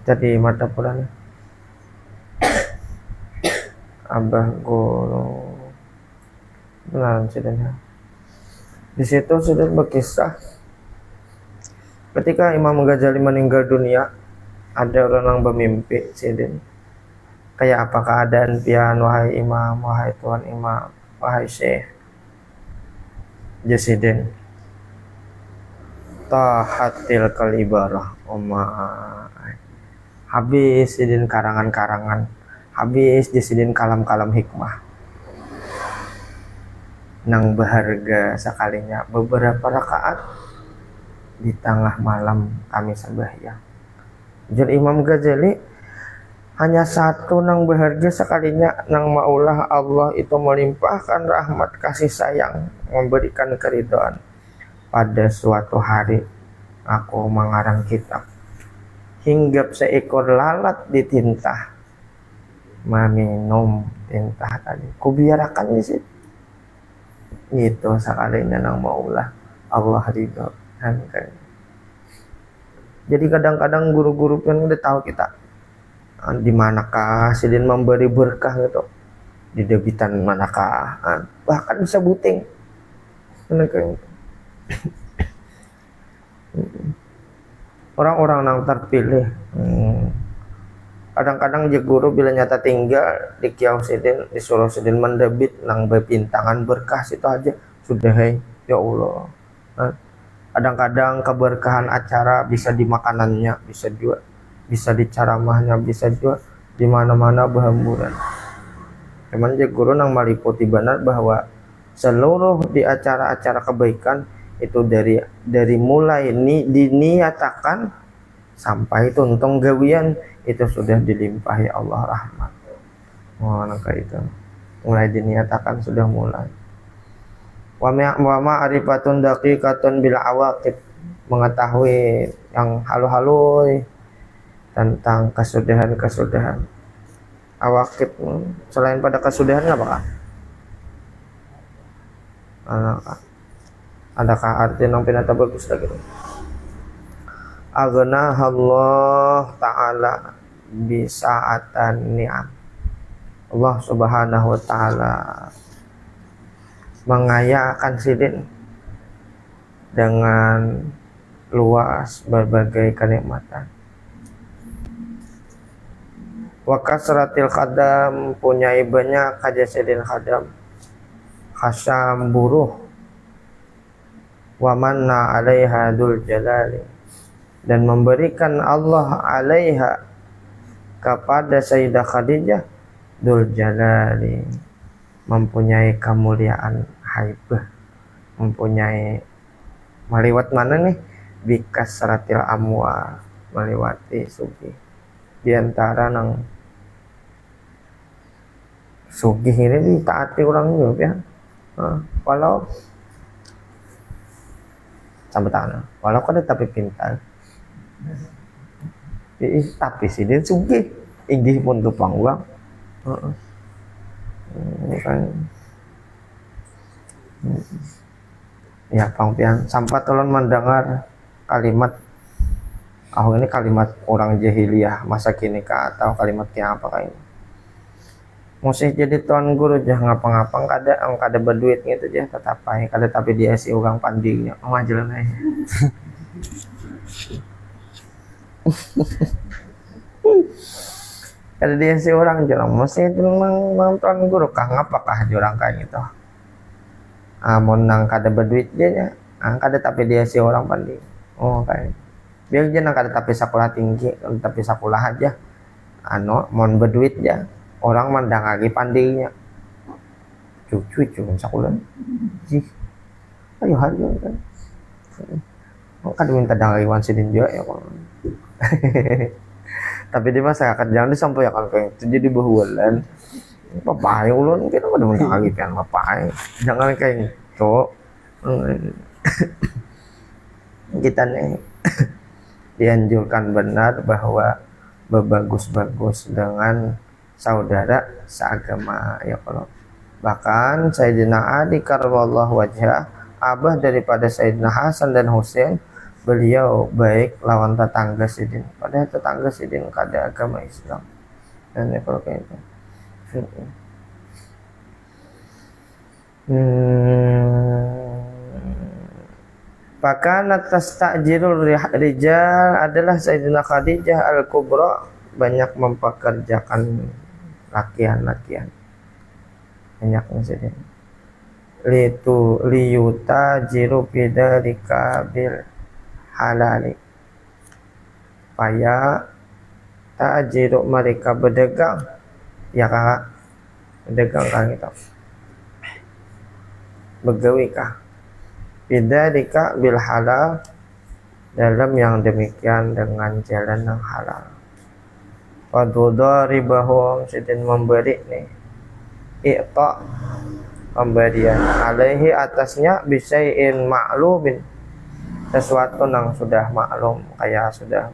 jadi mata pulangnya abah guru benar sidanya. Di situ sudah berkisah ketika Imam Ghazali meninggal dunia ada orang yang bermimpi sidin kayak apa keadaan pian wahai imam wahai tuan imam wahai syekh jasidin tahatil kalibarah habis sidin karangan-karangan habis jasidin kalam-kalam hikmah nang berharga sekalinya beberapa rakaat di tengah malam kami sembahyang. Jadi Imam Ghazali hanya satu nang berharga sekalinya nang maulah Allah itu melimpahkan rahmat kasih sayang memberikan keridhaan. Pada suatu hari aku mengarang kitab hinggap seekor lalat di tinta meminum tinta tadi kubiarakan di situ itu sekalinya nang maulah Allah ridho kan. Jadi kadang-kadang guru-guru kan udah tahu kita di manakah sidin memberi berkah gitu di debitan manakah bahkan bisa buting orang-orang yang terpilih kadang-kadang je guru bila nyata tinggal di kiau sidin disuruh sidin mendebit nang bepintangan berkah situ aja sudah ya Allah. Kadang-kadang keberkahan acara bisa di makanannya bisa juga bisa di ceramahnya bisa juga di mana-mana berhamburan. Cuman je guru nang maliputi benar bahwa seluruh di acara-acara kebaikan itu dari mulai diniatakan sampai tuntung gawian itu sudah dilimpahi Allah rahmat. Itu mulai diniatakan sudah mulai. Wa ma'rifatun daqiqatun bil awaqib mengetahui yang halu-halu tentang kesudahan-kesudahan. Awaqib selain pada kesudahan apa kah? Adakah arti yang pinata bagus lagi? Aghnah Allah Ta'ala bisa'atan ni'am. Allah Subhanahu wa Ta'ala mengayakan sidin dengan luas berbagai kenikmatan. Wa kasratil khadam, punya banyak aja sidin khadam. Khasam buruh. Wa manna 'alaiha dzul jalali, dan memberikan Allah 'alaiha kepada Sayyidah Khadijah dzul jalali, mempunyai kemuliaan haibah, mempunyai meliwat mana nih, bikasratil amwal, melewati sugih. Di antara nang sugih ini ditaati orang juga ya. Walau sampai tangan, walau kada tapi pintar, tapi sih dia sugih, inggih pun tupang uang. Kan ya pangpian sampai tolong mendengar kalimat ini kalimat orang jahiliyah masa kini kah, atau kalimat yang apa kayak ini, musih jadi tuan guru jangan ngapa-ngapa kada berduit gitu aja tetapai kada tapi dia si orang pandingnya jalan aja. Kada dia si orang jalan musih itu memang tuan guru kah ngapakah jurang kayak gitu. Amun nang kada berduit dia kada tapi dia si orang panding. Kayak biar dia nang kada tapi sekolah tinggi, tapi sekolah aja mon berduit ya orang mandang lagi pandainya cucu sekolah sih ayo kan kan minta dangawan sidin juga ya kok. Tapi di masyarakat jangan disampaikan kayak itu jadi bahulan papai ulun kita kada minta lagi kan papai jangan kayak gitu. Kita nih dianjurkan benar bahwa berbagus-bagus dengan saudara seagama ya kalau bahkan Sayyidina Ali karramallahu wajhah, abah daripada Sayyidina Hasan dan Husain, beliau baik lawan tetangga sidin, padahal tetangga sidin kada agama Islam. Dan ya kalau kayak itu bahkan atas takjirul rijal adalah Sayyidina Khadijah al-Kubra banyak mempekerjakan lakian-lakian, banyak insiden liyuta jiru bidzalika bil halali, supaya tajiru mereka berdagang ya kakak, berdagang kan gitu, begawi kah bidzalika bil halal, dalam yang demikian dengan jalan yang halal. Fadudharibahum, sidin memberi nih i'ta, pemberian alaihi atasnya bisain ma'lumin, sesuatu yang sudah maklum, kayak sudah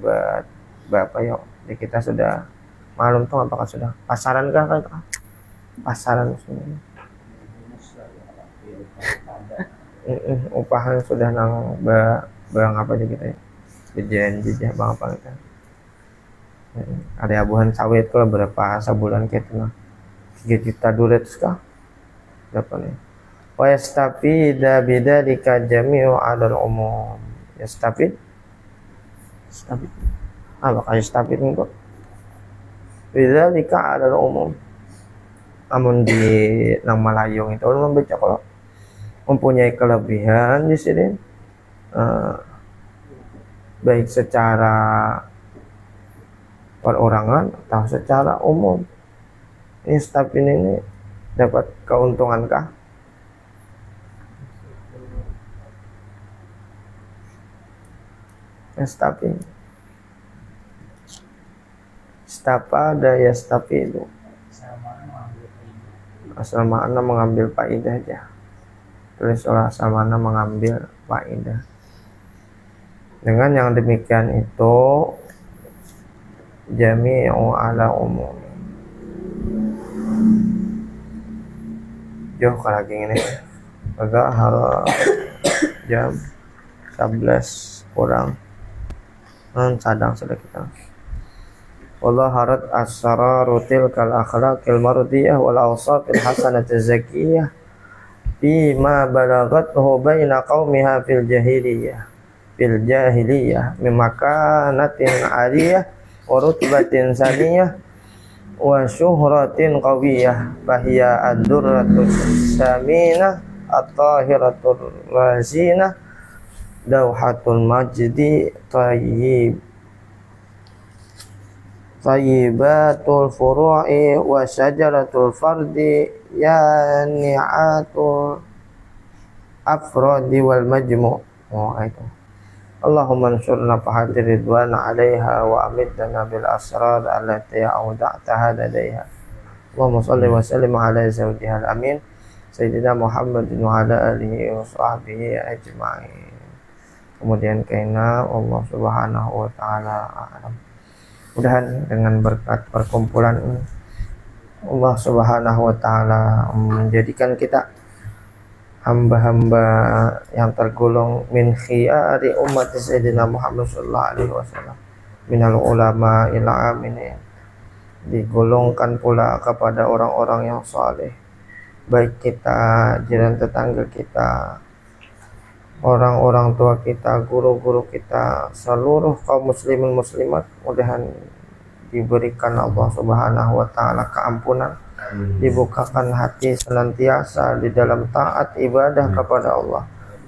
berapa yuk di kita sudah maklum tuh apakah sudah pasaran kah kayak pasaran sudah upahan sudah nang bang apa aja kita ya berjanji ya bang apa kita ada abuhan sawit kalau berapa sebulan gitu nah 3 juta duit kah berapa nih wa yastafida bidzalika jami'u 'alal umum, yastafid apa kayak yastafid kok bidzalika 'alal umum, amun di nang Malayong itu orang membaca kalau mempunyai kelebihan di sini baik secara perorangan atau secara umum. Ini staf ini dapat keuntungan kah? Stapada ya stafidu, asal makna mengambil faidah aja, tulis asal makna mengambil faidah. Dengan yang demikian itu jami'u ala umum. Jauh kalau lagi ini agak hal jam 11 kurang sadang sudah kita. Allah harat asrarutil kal akhlaqil mardiyah wal awsatil hasanati zakiyah bima balagathu baina qaumiha fil jahiliyah mimakanatin aliyah wa rutbatin saniyah wa syuhratin qawiyah fahiya ad-durratus saminah at-tahiratur razinah dawhatul majdi tayyibatul furu'i wa syajaratul fardi yani'atul afradi wal majmu'. Itu Allahumma ansurna fahadi ridwana 'alaiha wa amitna bil asrar allati awda'taha ladaiha. Allahumma shalli wa sallim ala zawjihal amin sayyidina Muhammadin wa ala alihi wa sahbihi ajma'in. Kemudian kaina Allah Subhanahu wa taala a'lam. Mudahan dengan berkat perkumpulan ini Allah Subhanahu wa taala menjadikan kita hamba-hamba yang tergolong min khiyari umat Sayyidina Muhammad sallallahu alaihi wasallam minal ulama ila aminin, digolongkan pula kepada orang-orang yang saleh, baik kita, jiran tetangga kita, orang-orang tua kita, guru-guru kita, seluruh kaum muslimin muslimat. Mudahan diberikan Allah Subhanahu wa taala keampunan, dibukakan hati senantiasa di dalam taat ibadah kepada Allah,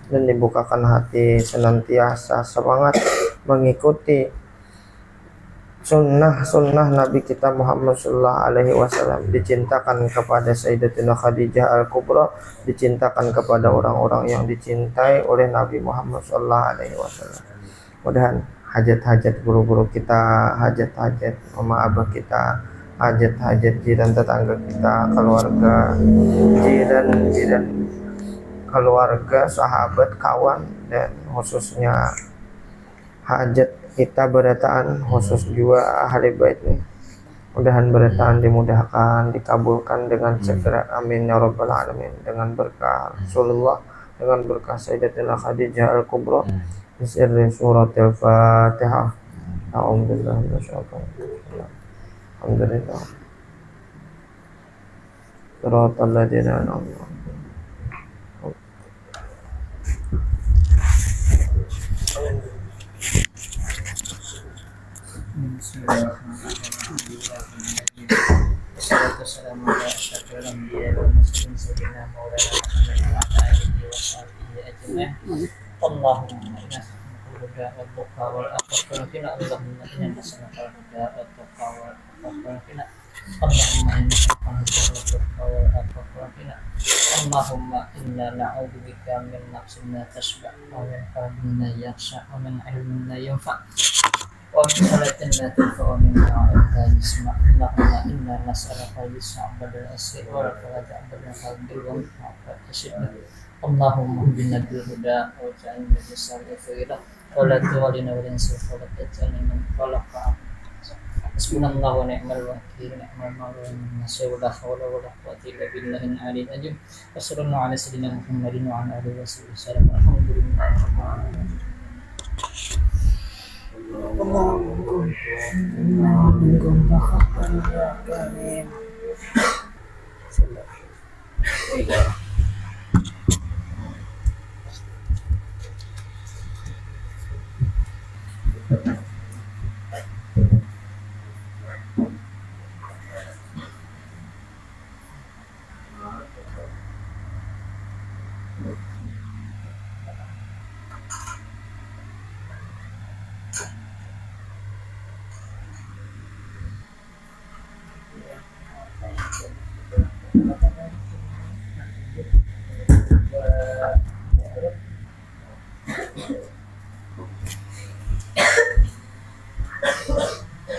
dan dibukakan hati senantiasa semangat mengikuti sunnah Nabi kita Muhammad sallallahu alaihi wasallam, dicintakan kepada Sayyidatina Khadijah Al-Kubra, dicintakan kepada orang-orang yang dicintai oleh Nabi Muhammad sallallahu alaihi wasallam. Mudahan hajat-hajat guru-guru kita, hajat-hajat mama abah kita, hajat-hajat jiran tetangga kita, keluarga, jiran keluarga, sahabat, kawan, dan khususnya hajat kita berataan khusus juga ahli bait nih. Mudahan berataan dimudahkan, dikabulkan dengan segera, amin ya rabbal alamin. Dengan berkah Rasulullah, dengan berkah Sayyidatina Khadijah Al-Kubra, bisirri suratil Fatihah. A'udzubillahi minasyaitonir rajim. Alhamdulillah. Shiratal ladzina an'amta Wassalamu ala asyrafil anbiya'i wal mursalin sayyidina maulana Muhammadin wa ala alihi wa sahbihi ajma'in. Allahumma inna nas'aluka al-huda wat tuqa wal afafa wa qina. Allahumma inna nas'aluka al-huda wat tuqa wal afafa wa qina. Allahumma inna nas'aluka al-huda wat tuqa wal afafa wa qina. Allahumma inna na'udzubika min nafsin la tashba' wa min qalbin la yakhsha wa min ilmin la yanfa' wa min salatin la tanfa wa min da'in la yasma'. Allahumma inna nas'aluka al-yusra badal asri wa al-faraja badal qalbi wa min ma'afat asyidna. Allahumma hdina bil huda wa ja'alna bis-sari khairan wa la tuwallina wa lansurfa wa la taj'alna min khalaqa. Hasbunallahu wa ni'mal wakeel, ni'mal mawla wa ni'man nasir, la hawla wa la quwwata illa billahil aliyyil azim. Wassallallahu ala sayyidina Muhammadin wa ala alihi wasallam. Alhamdulillahi rabbil alamin.